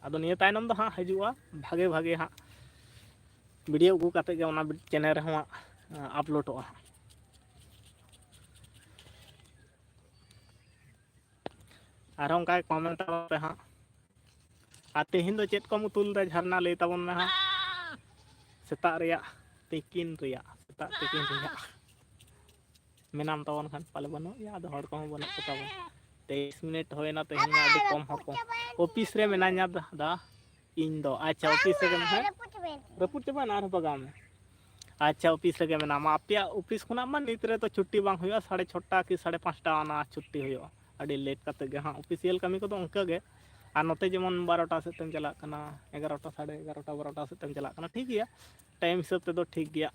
ᱟᱫᱚ ᱱᱤᱭᱟᱹ ᱛᱟᱭᱱᱚᱢ ᱫᱚ ᱦᱟᱸᱜ ᱦᱤᱡᱩᱜᱼᱟ ᱵᱷᱟᱜᱮ ᱦᱟᱸᱜ ᱵᱷᱤᱰᱤᱭᱳ ᱟᱹᱜᱩ ᱠᱟᱛᱮᱫ ᱜᱮ ᱚᱱᱟ ᱪᱮᱱᱮᱞ ᱨᱮᱦᱚᱸ ᱟᱯᱞᱳᱰᱚᱜᱼᱟ ᱟᱨᱦᱚᱸ ᱚᱱᱠᱟ ᱠᱚᱢᱮᱱᱴ ᱯᱮ ᱦᱟᱸᱜ ᱟᱨ ᱛᱮᱦᱮᱧ ᱫᱚ ᱪᱮᱫ ᱠᱚᱢ ᱩᱛᱩ ᱞᱮᱫᱟ ᱡᱷᱟᱨᱱᱟ ᱞᱟᱹᱭ ᱛᱟᱵᱚᱱ ᱢᱮ ᱦᱟᱸᱜ ᱥᱮᱛᱟᱜ ᱨᱮᱭᱟᱜ ᱛᱤᱠᱤᱱ ᱨᱮᱭᱟᱜ ᱢᱮᱱᱟᱢ ᱛᱟᱵᱚᱱ ᱠᱷᱟᱱ ᱯᱟᱞᱮ ᱵᱟᱹᱱᱩᱜ ᱜᱮᱭᱟ ᱟᱫᱚ ᱦᱚᱲ ᱠᱚᱦᱚᱸ ᱵᱟᱹᱱᱩᱜ ᱠᱚ ᱛᱟᱵᱚᱱ 23 ᱢᱤᱱᱤᱴ ᱦᱩᱭᱱᱟ ᱛᱮᱦᱮᱧ ᱢᱟ ᱟᱹᱰᱤ ᱠᱚᱢ ᱦᱚᱲ ᱠᱚ ᱚᱯᱷᱤᱥ ᱨᱮ ᱢᱤᱱᱟᱹᱧᱟ ᱫᱟ ᱤᱧ ᱫᱚ ᱟᱪᱪᱷᱟ ᱚᱯᱷᱤᱥ ᱨᱮᱜᱮ ᱨᱟᱹᱯᱩᱫ ᱪᱟᱵᱟᱭᱱᱟ ᱟᱨᱦᱚᱸ ᱵᱟᱜᱟᱣ ᱢᱮ ᱟᱪᱪᱷᱟ ᱚᱯᱷᱤᱥ ᱨᱮᱜᱮ ᱢᱮᱱᱟᱢᱟ ᱟᱯᱮᱭᱟᱜ ᱚᱯᱷᱤᱥ ᱠᱷᱚᱱᱟᱜ ᱢᱟ ᱱᱤᱛ ᱨᱮᱫᱚ ᱪᱷᱩᱴᱤ ᱵᱟᱝ ᱦᱩᱭᱩᱜᱼᱟ 6:30 ᱠᱤ 5:30 ᱚᱱᱟ ᱪᱷᱩᱴᱤ ᱦᱩᱭᱩᱜᱼᱟ ᱟᱹᱰᱤ ᱞᱮᱴ ᱠᱟᱛᱮᱫ ᱜᱮ ᱦᱟᱸᱜ ᱚᱯᱷᱤᱥᱤᱭᱟᱞ ᱠᱟᱹᱢᱤ ᱠᱚᱫᱚ ᱚᱱᱠᱟ ᱜᱮ ᱟᱨ ᱱᱚᱛᱮ ᱡᱮᱢᱚᱱ 12ᱴᱟ ᱥᱮᱫ ᱛᱮᱢ ᱪᱟᱞᱟᱜ ᱠᱟᱱᱟ 11ᱴᱟ 11:30 12ᱴᱟ ᱥᱮᱫ ᱛᱮᱢ ᱪᱟᱞᱟᱜ ᱠᱟᱱᱟ ᱴᱷᱤᱠ ᱜᱮᱭᱟ ᱴᱟᱭᱤᱢ ᱦᱤᱥᱟᱹᱵ ᱛᱮᱫᱚ ᱴᱷᱤᱠ ᱜᱮᱭᱟ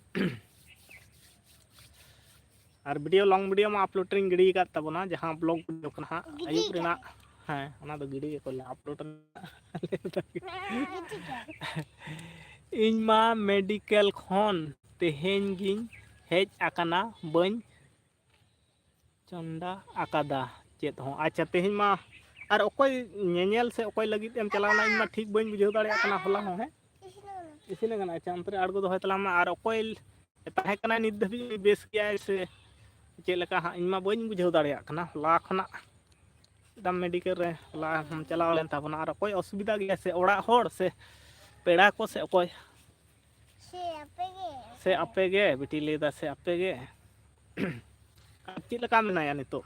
ᱟᱨ ᱵᱷᱤᱰᱤᱭᱳ ᱞᱚᱝ ᱵᱷᱤᱰᱤᱭᱳ ᱢᱟ ᱟᱯᱞᱳᱰ ᱨᱤᱧ ᱜᱤᱰᱤ ᱟᱠᱟᱫ ᱛᱟᱵᱚᱱᱟ ᱡᱟᱦᱟᱸ ᱵᱞᱚᱜ ᱵᱷᱤᱰᱤᱭᱳ ᱠᱟᱱᱟ ᱦᱟᱸᱜ ᱟᱹᱭᱩᱵ ᱨᱮᱱᱟᱜ ᱦᱮᱸ ᱚᱱᱟ ᱫᱚ ᱜᱤᱰᱤ ᱜᱮᱠᱚ ᱟᱯᱞᱳᱰ ᱤᱧ ᱢᱟ ᱢᱮᱰᱤᱠᱮᱞ ᱠᱷᱚᱱ ᱛᱮᱦᱮᱧ ᱜᱤᱧ ᱦᱮᱡ ᱟᱠᱟᱱᱟ ᱵᱟᱹᱧ ᱪᱚᱸᱫᱟ ᱟᱠᱟᱫᱟ ᱪᱮᱫ ᱦᱚᱸ ᱟᱪᱪᱷᱟ ᱛᱮᱦᱮᱧ ᱢᱟ ᱟᱨ ᱚᱠᱚᱭ ᱧᱮᱧᱮᱞ ᱥᱮ ᱚᱠᱚᱭ ᱞᱟᱹᱜᱤᱫ ᱮᱢ ᱪᱟᱞᱟᱣᱱᱟ ᱤᱧ ᱢᱟ ᱴᱷᱤᱠ ᱵᱟᱹᱧ ᱵᱩᱡᱷᱟᱹᱣ ᱫᱟᱲᱮᱭᱟᱜ ᱠᱟᱱᱟ ᱦᱚᱞᱟ ᱦᱚᱸ ᱦᱮᱸ ᱤᱥᱤᱱ ᱟᱠᱟᱱᱟ ᱟᱪᱪᱷᱟ ᱚᱱᱛᱮ ᱨᱮ ᱟᱬᱜᱚ ᱫᱚᱦᱚᱭ ᱛᱟᱞᱟᱝ ᱢᱮ ᱟᱨ ᱚᱠᱚᱭ ᱛᱟᱦᱮᱸ ᱠᱟᱱᱟᱭ ᱱᱤᱛ ᱫᱷᱟᱹᱵᱤᱡ ᱵᱮᱥ ᱜᱮᱭᱟᱭ ᱥᱮ ᱪᱮᱫ ᱞᱮᱠᱟ ᱦᱟᱸᱜ ᱤᱧ ᱢᱟ ᱵᱟᱹᱧ ᱵᱩᱡᱷᱟᱹᱣ ᱫᱟᱲᱮᱭᱟᱜ ᱠᱟᱱᱟ ᱦᱚᱞᱟ ᱠᱷᱚᱱᱟᱜ ᱮᱠᱫᱚᱢ ᱢᱮᱰᱤᱠᱮᱞ ᱨᱮ ᱦᱚᱞᱟ ᱦᱚᱢ ᱪᱟᱞᱟᱣ ᱞᱮᱱ ᱛᱟᱵᱚᱱᱟ ᱟᱨ ᱚᱠᱚᱭ ᱚᱥᱩᱵᱤᱫᱟ ᱜᱮᱭᱟ ᱥᱮ ᱚᱲᱟᱜ ᱦᱚᱲ ᱥᱮ ᱯᱮᱲᱟ ᱠᱚ ᱥᱮ ᱚᱠᱚᱭ ᱥᱮ ᱟᱯᱮ ᱜᱮ ᱵᱤᱴᱤ ᱞᱟᱹᱭᱫᱟ ᱥᱮ ᱟᱯᱮ ᱜᱮ ᱪᱮᱫ ᱞᱮᱠᱟ ᱢᱮᱱᱟᱭᱟ ᱱᱤᱛᱚᱜ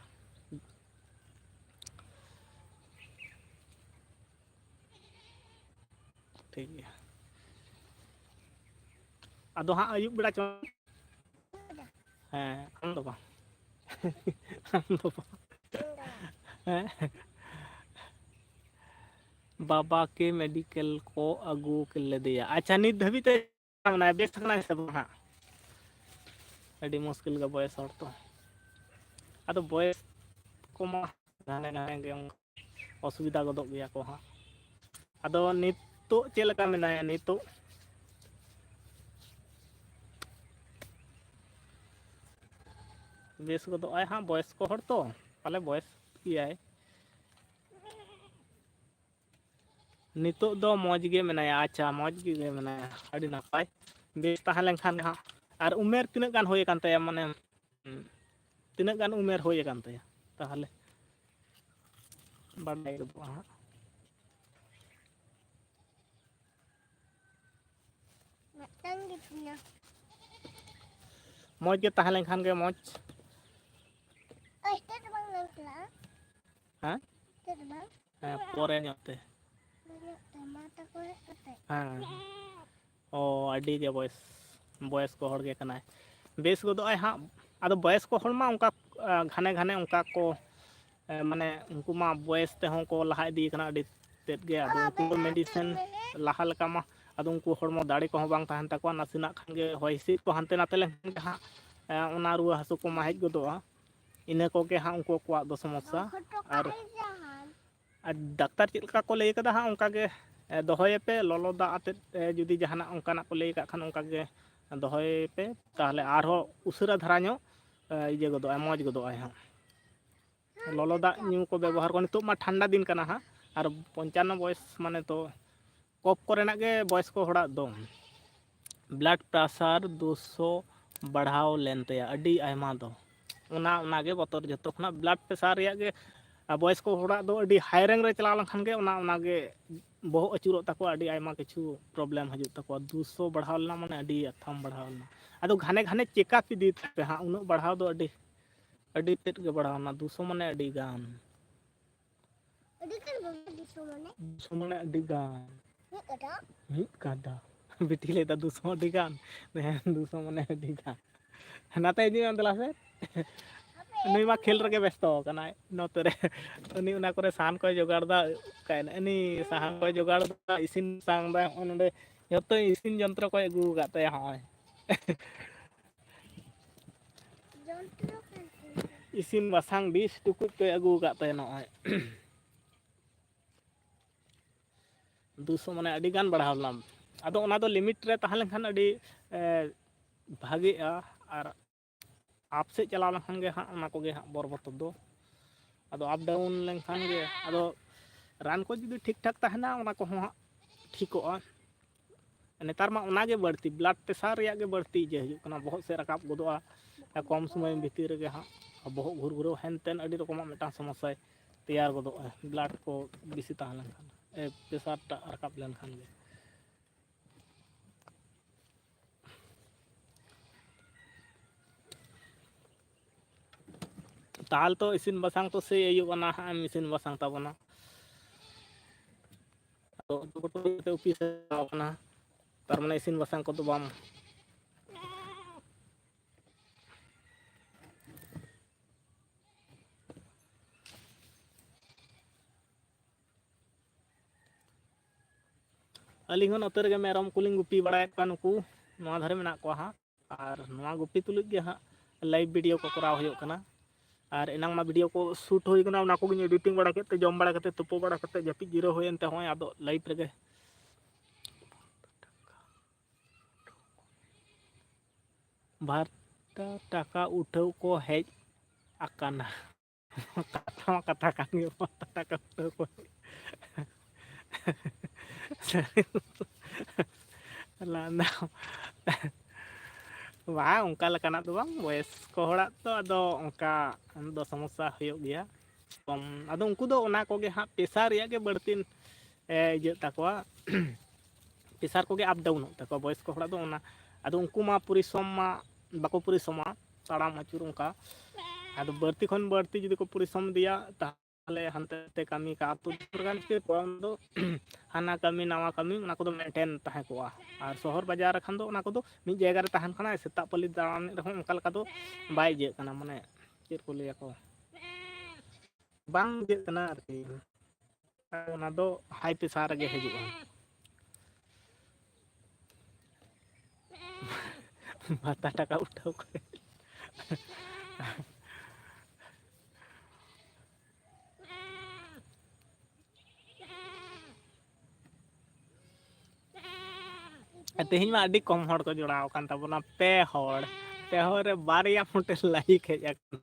ᱴᱷᱤᱠ ᱜᱮᱭᱟ ᱟᱫᱚ ᱦᱟᱸᱜ ᱟᱹᱭᱩᱵ ᱵᱮᱲᱟ ᱦᱮᱸ ᱟᱢ ᱫᱚ ᱵᱟᱝ ᱦᱮᱸ ᱵᱟᱵᱟ ᱠᱮ ᱢᱮᱰᱤᱠᱮᱞ ᱠᱚ ᱟᱹᱜᱩ ᱞᱮᱫᱮᱭᱟ ᱟᱪᱪᱷᱟ ᱱᱤᱛ ᱫᱷᱟᱹᱵᱤᱡ ᱛᱮ ᱵᱮᱥ ᱠᱟᱱᱟᱭ ᱥᱮ ᱵᱟᱝ ᱦᱟᱸᱜ ᱟᱹᱰᱤ ᱢᱩᱥᱠᱤᱞ ᱜᱮ ᱵᱚᱭᱮᱥ ᱦᱚᱲ ᱛᱚ ᱟᱫᱚ ᱵᱚᱭᱮᱥ ᱠᱚᱢᱟ ᱜᱷᱟᱱᱮ ᱜᱮ ᱚᱥᱩᱵᱤᱫᱟ ᱜᱚᱫᱚᱜ ᱜᱮᱭᱟ ᱠᱚ ᱦᱟᱸᱜ ᱟᱫᱚ ᱱᱤᱛᱳᱜ ᱪᱮᱫ ᱞᱮᱠᱟ ᱢᱮᱱᱟᱭᱟ ᱱᱤᱛᱳᱜ ᱵᱮᱥ ᱜᱚᱫᱚᱜᱼᱟᱭ ᱦᱟᱸᱜ ᱵᱚᱭᱚᱥᱠᱚ ᱦᱚᱲ ᱛᱚ ᱯᱟᱞᱮ ᱵᱚᱭᱮᱥ ᱜᱮᱭᱟᱭ ᱱᱤᱛᱚᱜ ᱫᱚ ᱢᱚᱡᱽ ᱜᱮ ᱢᱮᱱᱟᱭᱟ ᱟᱪᱪᱷᱟ ᱢᱚᱡᱽ ᱜᱮ ᱢᱮᱱᱟᱭᱟ ᱟᱹᱰᱤ ᱱᱟᱯᱟᱭ ᱵᱮᱥ ᱛᱟᱦᱮᱸ ᱞᱮᱱᱠᱷᱟᱱ ᱦᱟᱸᱜ ᱟᱨ ᱩᱢᱮᱨ ᱛᱤᱱᱟᱹᱜ ᱜᱟᱱ ᱦᱩᱭ ᱟᱠᱟᱱ ᱛᱟᱭᱟ ᱢᱟᱱᱮ ᱛᱤᱱᱟᱹᱜ ᱜᱟᱱ ᱩᱢᱮᱨ ᱦᱩᱭ ᱟᱠᱟᱱ ᱛᱟᱭᱟ ᱛᱟᱦᱚᱞᱮ ᱵᱟᱰᱟᱭ ᱜᱚᱫᱚᱜᱼᱟ ᱦᱟᱸᱜ ᱢᱚᱡᱽ ᱜᱮ ᱛᱟᱦᱮᱸ ᱞᱮᱱᱠᱷᱟᱱ ᱜᱮ ᱢᱚᱡᱽ ᱦᱮᱸ ᱦᱮᱸ ᱯᱚᱨᱮ ᱧᱚᱜ ᱛᱮ ᱦᱮᱸ ᱚ ᱟᱹᱰᱤ ᱜᱮ ᱵᱚᱭᱚᱥᱠᱚ ᱦᱚᱲ ᱜᱮ ᱠᱟᱱᱟᱭ ᱵᱮᱥ ᱜᱚᱫᱚᱜᱼᱟᱭ ᱦᱟᱸᱜ ᱟᱫᱚ ᱵᱚᱭᱚᱥᱠᱚ ᱦᱚᱲ ᱢᱟ ᱚᱱᱠᱟ ᱜᱷᱟᱱᱮ ᱚᱱᱠᱟ ᱠᱚ ᱢᱟᱱᱮ ᱩᱱᱠᱩ ᱢᱟ ᱵᱚᱭᱮᱥ ᱛᱮᱦᱚᱸ ᱠᱚ ᱞᱟᱦᱟ ᱤᱫᱤ ᱠᱟᱱᱟ ᱟᱹᱰᱤ ᱛᱮᱫ ᱜᱮ ᱟᱫᱚ ᱩᱱᱠᱩ ᱫᱚ ᱢᱮᱰᱤᱥᱤᱱ ᱞᱟᱦᱟ ᱞᱮᱠᱟ ᱢᱟ ᱟᱫᱚ ᱩᱱᱠᱩ ᱦᱚᱲᱢᱚ ᱫᱟᱲᱮ ᱠᱚᱦᱚᱸ ᱵᱟᱝ ᱛᱟᱦᱮᱱ ᱛᱟᱠᱚᱣᱟ ᱱᱟᱥᱮᱱᱟᱜ ᱠᱷᱟᱱ ᱜᱮ ᱦᱚᱭ ᱦᱤᱸᱥᱤᱫ ᱠᱚ ᱦᱟᱱᱛᱮ ᱱᱟᱛᱮ ᱞᱮᱱᱠᱷᱟᱱ ᱜᱮ ᱦᱟᱸᱜ ᱚᱱᱟ ᱨᱩᱣᱟᱹ ᱦᱟᱹᱥᱩ ᱠᱚᱢᱟ ᱦᱮᱡ ᱜᱚᱫᱚᱜᱼᱟ ᱤᱱᱟᱹ ᱠᱚᱜᱮ ᱦᱟᱸᱜ ᱩᱱᱠᱩ ᱠᱚᱣᱟᱜ ᱫᱚ ᱥᱚᱢᱚᱥᱥᱟ ᱟᱨ ᱰᱟᱠᱛᱟᱨ ᱪᱮᱫ ᱞᱮᱠᱟ ᱠᱚ ᱞᱟᱹᱭ ᱠᱟᱫᱟ ᱦᱟᱸᱜ ᱚᱱᱠᱟ ᱜᱮ ᱫᱚᱦᱚᱭᱮᱯᱮ ᱞᱚᱞᱚ ᱫᱟᱜ ᱟᱛᱮᱫ ᱡᱩᱫᱤ ᱡᱟᱦᱟᱱᱟᱜ ᱚᱱᱠᱟᱱᱟᱜ ᱠᱚ ᱞᱟᱹᱭ ᱠᱟᱜ ᱠᱷᱟᱱ ᱚᱱᱠᱟ ᱜᱮ ᱫᱚᱦᱚᱭ ᱯᱮ ᱛᱟᱦᱚᱞᱮ ᱟᱨᱦᱚᱸ ᱩᱥᱟᱹᱨᱟ ᱫᱷᱟᱨᱟ ᱧᱚᱜ ᱤᱭᱟᱹ ᱜᱚᱫᱚᱜᱼᱟᱭ ᱢᱚᱡᱽ ᱜᱚᱫᱚᱜᱼᱟᱭ ᱦᱟᱸᱜ ᱞᱚᱞᱚ ᱫᱟᱜ ᱧᱩ ᱠᱚ ᱵᱮᱵᱚᱦᱟᱨ ᱠᱚᱣᱟ ᱱᱤᱛᱚᱜ ᱢᱟ ᱴᱷᱟᱱᱰᱟ ᱫᱤᱱ ᱠᱟᱱᱟ ᱦᱟᱸᱜ ᱟᱨ 55 ᱵᱚᱭᱚᱥ ᱢᱟᱱᱮ ᱛᱚ ᱠᱚᱯ ᱠᱚᱨᱮᱱᱟᱜ ᱜᱮ ᱵᱚᱭᱚᱥᱠᱚ ᱦᱚᱲᱟᱜ ᱫᱚ ᱵᱞᱟᱰ ᱯᱨᱮᱥᱟᱨ 200 ᱵᱟᱲᱦᱟᱣ ᱞᱮᱱ ᱛᱟᱭᱟ ᱟᱹᱰᱤ ᱟᱭᱢᱟ ᱫᱚ ᱚᱱᱟᱜᱮ ᱵᱚᱛᱚᱨ ᱡᱚᱛᱚ ᱠᱷᱚᱱᱟᱜ ᱵᱞᱟᱰ ᱯᱨᱮᱥᱟᱨ ᱨᱮᱭᱟᱜ ᱜᱮ ᱵᱚᱭᱚᱥᱠᱚ ᱦᱚᱲᱟᱜ ᱫᱚ ᱟᱹᱰᱤ ᱦᱟᱭ ᱨᱮᱝ ᱨᱮ ᱪᱟᱞᱟᱣ ᱞᱮᱱᱠᱷᱟᱱ ᱜᱮ ᱚᱱᱟᱜᱮ ᱵᱚᱦᱚᱜ ᱟᱹᱪᱩᱨᱚᱜ ᱛᱟᱠᱚᱣᱟ ᱟᱹᱰᱤ ᱟᱭᱢᱟ ᱠᱤᱪᱷᱩ ᱯᱨᱚᱵᱞᱮᱢ ᱦᱤᱡᱩᱜ ᱛᱟᱠᱚᱣᱟ 200 ᱵᱟᱲᱦᱟᱣ ᱞᱮᱱᱟ ᱢᱟᱱᱮ ᱟᱹᱰᱤ ᱟᱛᱷᱟᱢ ᱵᱟᱲᱦᱟᱣ ᱞᱮᱱᱟ ᱟᱫᱚ ᱜᱷᱟᱱᱮ ᱜᱷᱟᱱᱮ ᱪᱮᱠᱟᱯ ᱤᱫᱤ ᱛᱟᱯᱮ ᱦᱟᱸᱜ ᱩᱱᱟᱹᱜ ᱵᱟᱲᱦᱟᱣ ᱫᱚ ᱟᱹᱰᱤ ᱛᱮᱫ ᱜᱮ ᱵᱟᱲᱦᱟᱣᱱᱟ 200 ᱢᱟᱱᱮ ᱟᱹᱰᱤ ᱜᱟᱱ ᱢᱟᱱᱮ ᱟᱹᱰᱤ ᱜᱟᱱ ᱢᱤᱫ ᱠᱟᱴᱟ ᱵᱤᱴᱤ ᱞᱟᱹᱭᱫᱟ 200 ᱟᱹᱰᱤ ᱜᱟᱱ ᱦᱮᱸ 200 ᱢᱟᱱᱮ ᱟᱹᱰᱤ ᱜᱟᱱ ᱱᱟᱛᱮ ᱤᱫᱤ ᱢᱮ ᱫᱮᱞᱟ ᱥᱮ ᱱᱩᱭ ᱢᱟ ᱠᱷᱮᱞ ᱨᱮᱜᱮ ᱵᱮᱥᱛᱚ ᱟᱠᱟᱱᱟᱭ ᱱᱚᱛᱮ ᱨᱮ ᱩᱱᱤ ᱚᱱᱟ ᱠᱚᱨᱮ ᱥᱟᱦᱟᱱ ᱠᱚᱭ ᱡᱚᱜᱟᱲ ᱫᱟ ᱩᱱᱤ ᱥᱟᱦᱟᱱ ᱠᱚᱭ ᱡᱚᱜᱟᱲ ᱫᱟ ᱤᱥᱤᱱ ᱵᱟᱥᱟᱝ ᱫᱟ ᱱᱚᱜᱼᱚᱭ ᱱᱚᱸᱰᱮ ᱡᱚᱛᱚ ᱤᱥᱤᱱ ᱡᱚᱱᱛᱨᱚ ᱠᱚᱭ ᱟᱹᱜᱩ ᱟᱠᱟᱫ ᱛᱟᱭᱟ ᱦᱚᱸᱜᱼᱚᱭ ᱤᱥᱤᱱ ᱵᱟᱥᱟᱝ ᱰᱤᱥ ᱴᱩᱠᱩᱡ ᱠᱚᱭ ᱟᱹᱜᱩ ᱟᱠᱟᱫ ᱛᱟᱭᱟ ᱱᱚᱜᱼᱚᱭ 200 ᱢᱟᱱᱮ ᱟᱹᱰᱤ ᱜᱟᱱ ᱵᱟᱲᱦᱟᱣ ᱞᱮᱱᱟ ᱟᱫᱚ ᱚᱱᱟ ᱫᱚ ᱞᱤᱢᱤᱴ ᱨᱮ ᱛᱟᱦᱮᱸ ᱞᱮᱱᱠᱷᱟᱱ ᱟᱹᱰᱤ ᱵᱷᱟᱜᱤᱜᱼᱟ ᱟᱨ ᱟᱯ ᱥᱮᱫ ᱪᱟᱞᱟᱣ ᱞᱮᱱᱠᱷᱟᱱ ᱜᱮ ᱦᱟᱸᱜ ᱚᱱᱟ ᱠᱚᱜᱮ ᱦᱟᱸᱜ ᱵᱚᱨᱵᱚᱛᱚᱨ ᱫᱚ ᱟᱫᱚ ᱟᱯ ᱰᱟᱣᱩᱱ ᱞᱮᱱᱠᱷᱟᱱ ᱜᱮ ᱟᱫᱚ ᱨᱟᱱ ᱠᱚ ᱡᱩᱫᱤ ᱴᱷᱤᱠ ᱴᱷᱟᱠ ᱛᱟᱦᱮᱱᱟ ᱚᱱᱟ ᱠᱚᱦᱚᱸ ᱦᱟᱸᱜ ᱴᱷᱤᱠᱚᱜᱼᱟ ᱱᱮᱛᱟᱨ ᱢᱟ ᱚᱱᱟᱜᱮ ᱵᱟᱹᱲᱛᱤ ᱵᱞᱟᱰ ᱯᱨᱮᱥᱟᱨ ᱨᱮᱭᱟᱜ ᱜᱮ ᱵᱟᱹᱲᱛᱤ ᱤᱭᱟᱹ ᱦᱤᱡᱩᱜ ᱠᱟᱱᱟ ᱵᱚᱦᱚᱜ ᱥᱮᱫ ᱨᱟᱠᱟᱵ ᱜᱚᱫᱚᱜᱼᱟ ᱠᱚᱢ ᱥᱚᱢᱚᱭ ᱵᱷᱤᱛᱤᱨ ᱨᱮᱜᱮ ᱦᱟᱸᱜ ᱵᱚᱦᱚᱜ ᱜᱷᱩᱨ ᱦᱮᱱᱛᱮᱱ ᱟᱹᱰᱤ ᱨᱚᱠᱚᱢᱟᱜ ᱢᱤᱫᱴᱟᱝ ᱥᱚᱢᱚᱥᱥᱟᱭ ᱛᱮᱭᱟᱨ ᱜᱚᱫᱚᱜᱼᱟ ᱵᱞᱟᱰ ᱠᱚ ᱵᱮᱥᱤ ᱛᱟᱦᱮᱸ ᱞᱮᱱᱠᱷᱟᱱ ᱯᱨᱮᱥᱟᱨ ᱴᱟᱜ ᱨᱟᱠᱟᱵ ᱞᱮᱱᱠᱷᱟᱱ ᱜᱮ ᱛᱟᱦᱚᱞᱮ ᱛᱚ ᱤᱥᱤᱱ ᱵᱟᱥᱟᱝ ᱛᱚ ᱥᱮᱭ ᱟᱹᱭᱩᱵ ᱟᱱᱟ ᱦᱟᱸᱜ ᱮᱢ ᱤᱥᱤᱱ ᱵᱟᱥᱟᱝ ᱛᱟᱵᱚᱱᱟ ᱟᱫᱚ ᱚᱯᱷᱤᱥ ᱪᱟᱞᱟᱣ ᱠᱟᱱᱟ ᱛᱟᱨᱢᱟᱱᱮ ᱤᱥᱤᱱ ᱵᱟᱥᱟᱝ ᱠᱚᱫᱚ ᱵᱟᱢ ᱟᱹᱞᱤᱧ ᱦᱚᱸ ᱱᱚᱛᱮ ᱨᱮᱜᱮ ᱢᱮᱨᱚᱢ ᱠᱚᱞᱤᱧ ᱜᱩᱯᱤ ᱵᱟᱲᱟᱭᱮᱫ ᱠᱚᱣᱟ ᱱᱩᱠᱩ ᱱᱚᱣᱟ ᱫᱷᱟᱨᱮ ᱢᱮᱱᱟᱜ ᱠᱚᱣᱟ ᱦᱟᱸᱜ ᱟᱨ ᱱᱚᱣᱟ ᱜᱩᱯᱤ ᱛᱩᱞᱩᱡ ᱜᱮ ᱦᱟᱸᱜ ᱞᱟᱭᱤᱵᱷ ᱵᱷᱤᱰᱭᱳ ᱠᱚ ᱠᱚᱨᱟᱣ ᱦᱩᱭᱩᱜ ᱠᱟᱱᱟ ᱟᱨ ᱮᱱᱟᱝ ᱢᱟ ᱵᱷᱤᱰᱭᱳ ᱠᱚ ᱥᱩᱴ ᱦᱩᱭ ᱠᱟᱱᱟ ᱚᱱᱟ ᱠᱚᱜᱮᱧ ᱮᱰᱤᱴᱤᱝ ᱵᱟᱲᱟ ᱠᱮᱫ ᱛᱮ ᱡᱚᱢ ᱵᱟᱲᱟ ᱠᱟᱛᱮ ᱛᱩᱯᱩ ᱵᱟᱲᱟ ᱠᱟᱛᱮ ᱡᱟᱹᱯᱤᱫ ᱡᱤᱨᱟᱹᱣ ᱦᱩᱭᱮᱱ ᱛᱮ ᱦᱚᱸᱜᱼᱚᱭ ᱟᱫᱚ ᱞᱟᱭᱤᱵᱷ ᱨᱮᱜᱮ ᱵᱟᱨ ᱴᱟᱠᱟ ᱩᱴᱷᱟᱹᱣ ᱠᱚ ᱦᱮᱡ ᱟᱠᱟᱱᱟ ᱠᱟᱛᱷᱟ ᱢᱟ ᱠᱟᱛᱷᱟ ᱠᱟᱱ ᱜᱮ ᱴᱟᱠᱟ ᱩᱴᱷᱟᱹᱣ ᱠᱚ ᱞᱟᱸᱫᱟ ᱵᱟᱝ ᱚᱱᱠᱟ ᱞᱮᱠᱟᱱᱟᱜ ᱫᱚ ᱵᱟᱝ ᱵᱚᱭᱮᱥᱠᱚ ᱦᱚᱲᱟᱜ ᱛᱚ ᱟᱫᱚ ᱚᱱᱠᱟ ᱫᱚ ᱥᱚᱢᱚᱥᱥᱟ ᱦᱩᱭᱩᱜ ᱜᱮᱭᱟ ᱟᱫᱚ ᱩᱱᱠᱩ ᱫᱚ ᱚᱱᱟ ᱠᱚᱜᱮ ᱦᱟᱸᱜ ᱯᱮᱥᱟᱨ ᱨᱮᱭᱟᱜ ᱜᱮ ᱵᱟᱹᱲᱛᱤ ᱤᱭᱟᱹᱜ ᱛᱟᱠᱚᱣᱟ ᱯᱮᱥᱟᱨ ᱠᱚᱜᱮ ᱟᱯ ᱰᱟᱣᱩᱱᱚᱜ ᱛᱟᱠᱚᱣᱟ ᱵᱚᱭᱚᱥᱠᱚ ᱦᱚᱲᱟᱜ ᱫᱚ ᱚᱱᱟ ᱟᱫᱚ ᱩᱱᱠᱩ ᱢᱟ ᱯᱚᱨᱤᱥᱨᱚᱢ ᱢᱟ ᱵᱟᱠᱚ ᱯᱚᱨᱤᱥᱨᱚᱢᱟ ᱛᱟᱲᱟᱢ ᱟᱹᱪᱩᱨ ᱚᱱᱠᱟ ᱟᱫᱚ ᱵᱟᱹᱲᱛᱤ ᱠᱷᱚᱱ ᱵᱟᱹᱲᱛᱤ ᱡᱩᱫᱤ ᱠᱚ ᱯᱚᱨᱤᱥᱨᱚᱢ ᱤᱫᱤᱭᱟ ᱛᱟᱦᱚᱞᱮ ᱦᱟᱱᱛᱮ ᱱᱟᱛᱮ ᱠᱟᱹᱢᱤ ᱠᱟᱜ ᱟᱹᱛᱩ ᱫᱚ ᱦᱟᱱᱟ ᱠᱟᱹᱢᱤ ᱱᱟᱣᱟ ᱠᱟᱹᱢᱤ ᱚᱱᱟ ᱠᱚᱫᱚ ᱢᱮᱱᱴᱮᱱ ᱛᱟᱦᱮᱸ ᱠᱚᱜᱼᱟ ᱟᱨ ᱥᱚᱦᱚᱨ ᱵᱟᱡᱟᱨ ᱨᱮᱠᱷᱟᱱ ᱫᱚ ᱚᱱᱟ ᱠᱚᱫᱚ ᱢᱤᱫ ᱡᱟᱭᱜᱟ ᱨᱮ ᱛᱟᱦᱮᱱ ᱠᱟᱱᱟ ᱥᱮᱛᱟᱜ ᱯᱟᱹᱞᱤ ᱫᱟᱬᱟᱱ ᱨᱮᱦᱚᱸ ᱚᱱᱠᱟ ᱞᱮᱠᱟ ᱫᱚ ᱵᱟᱭ ᱤᱭᱟᱹᱜ ᱠᱟᱱᱟ ᱢᱟᱱᱮ ᱪᱮᱫ ᱠᱚ ᱞᱟᱹᱭᱟᱠᱚ ᱵᱟᱝ ᱤᱭᱟᱹᱜ ᱠᱟᱱᱟ ᱟᱨᱠᱤ ᱚᱱᱟ ᱫᱚ ᱦᱟᱭ ᱯᱮᱥᱟᱨ ᱨᱮᱜᱮ ᱦᱤᱡᱩᱜᱼᱟ ᱵᱷᱟᱛᱟ ᱴᱟᱠᱟ ᱩᱴᱷᱟᱹᱣ ᱠᱚ ᱛᱮᱦᱮᱧ ᱢᱟ ᱟᱹᱰᱤ ᱠᱚᱢ ᱦᱚᱲ ᱠᱚ ᱡᱚᱲᱟᱣ ᱟᱠᱟᱱ ᱛᱟᱵᱚᱱᱟ 2 ᱦᱚᱲ ᱨᱮ ᱵᱟᱨᱭᱟ ᱢᱚᱴᱮ ᱞᱟᱭᱤᱠ ᱦᱮᱡ ᱟᱠᱟᱱᱟ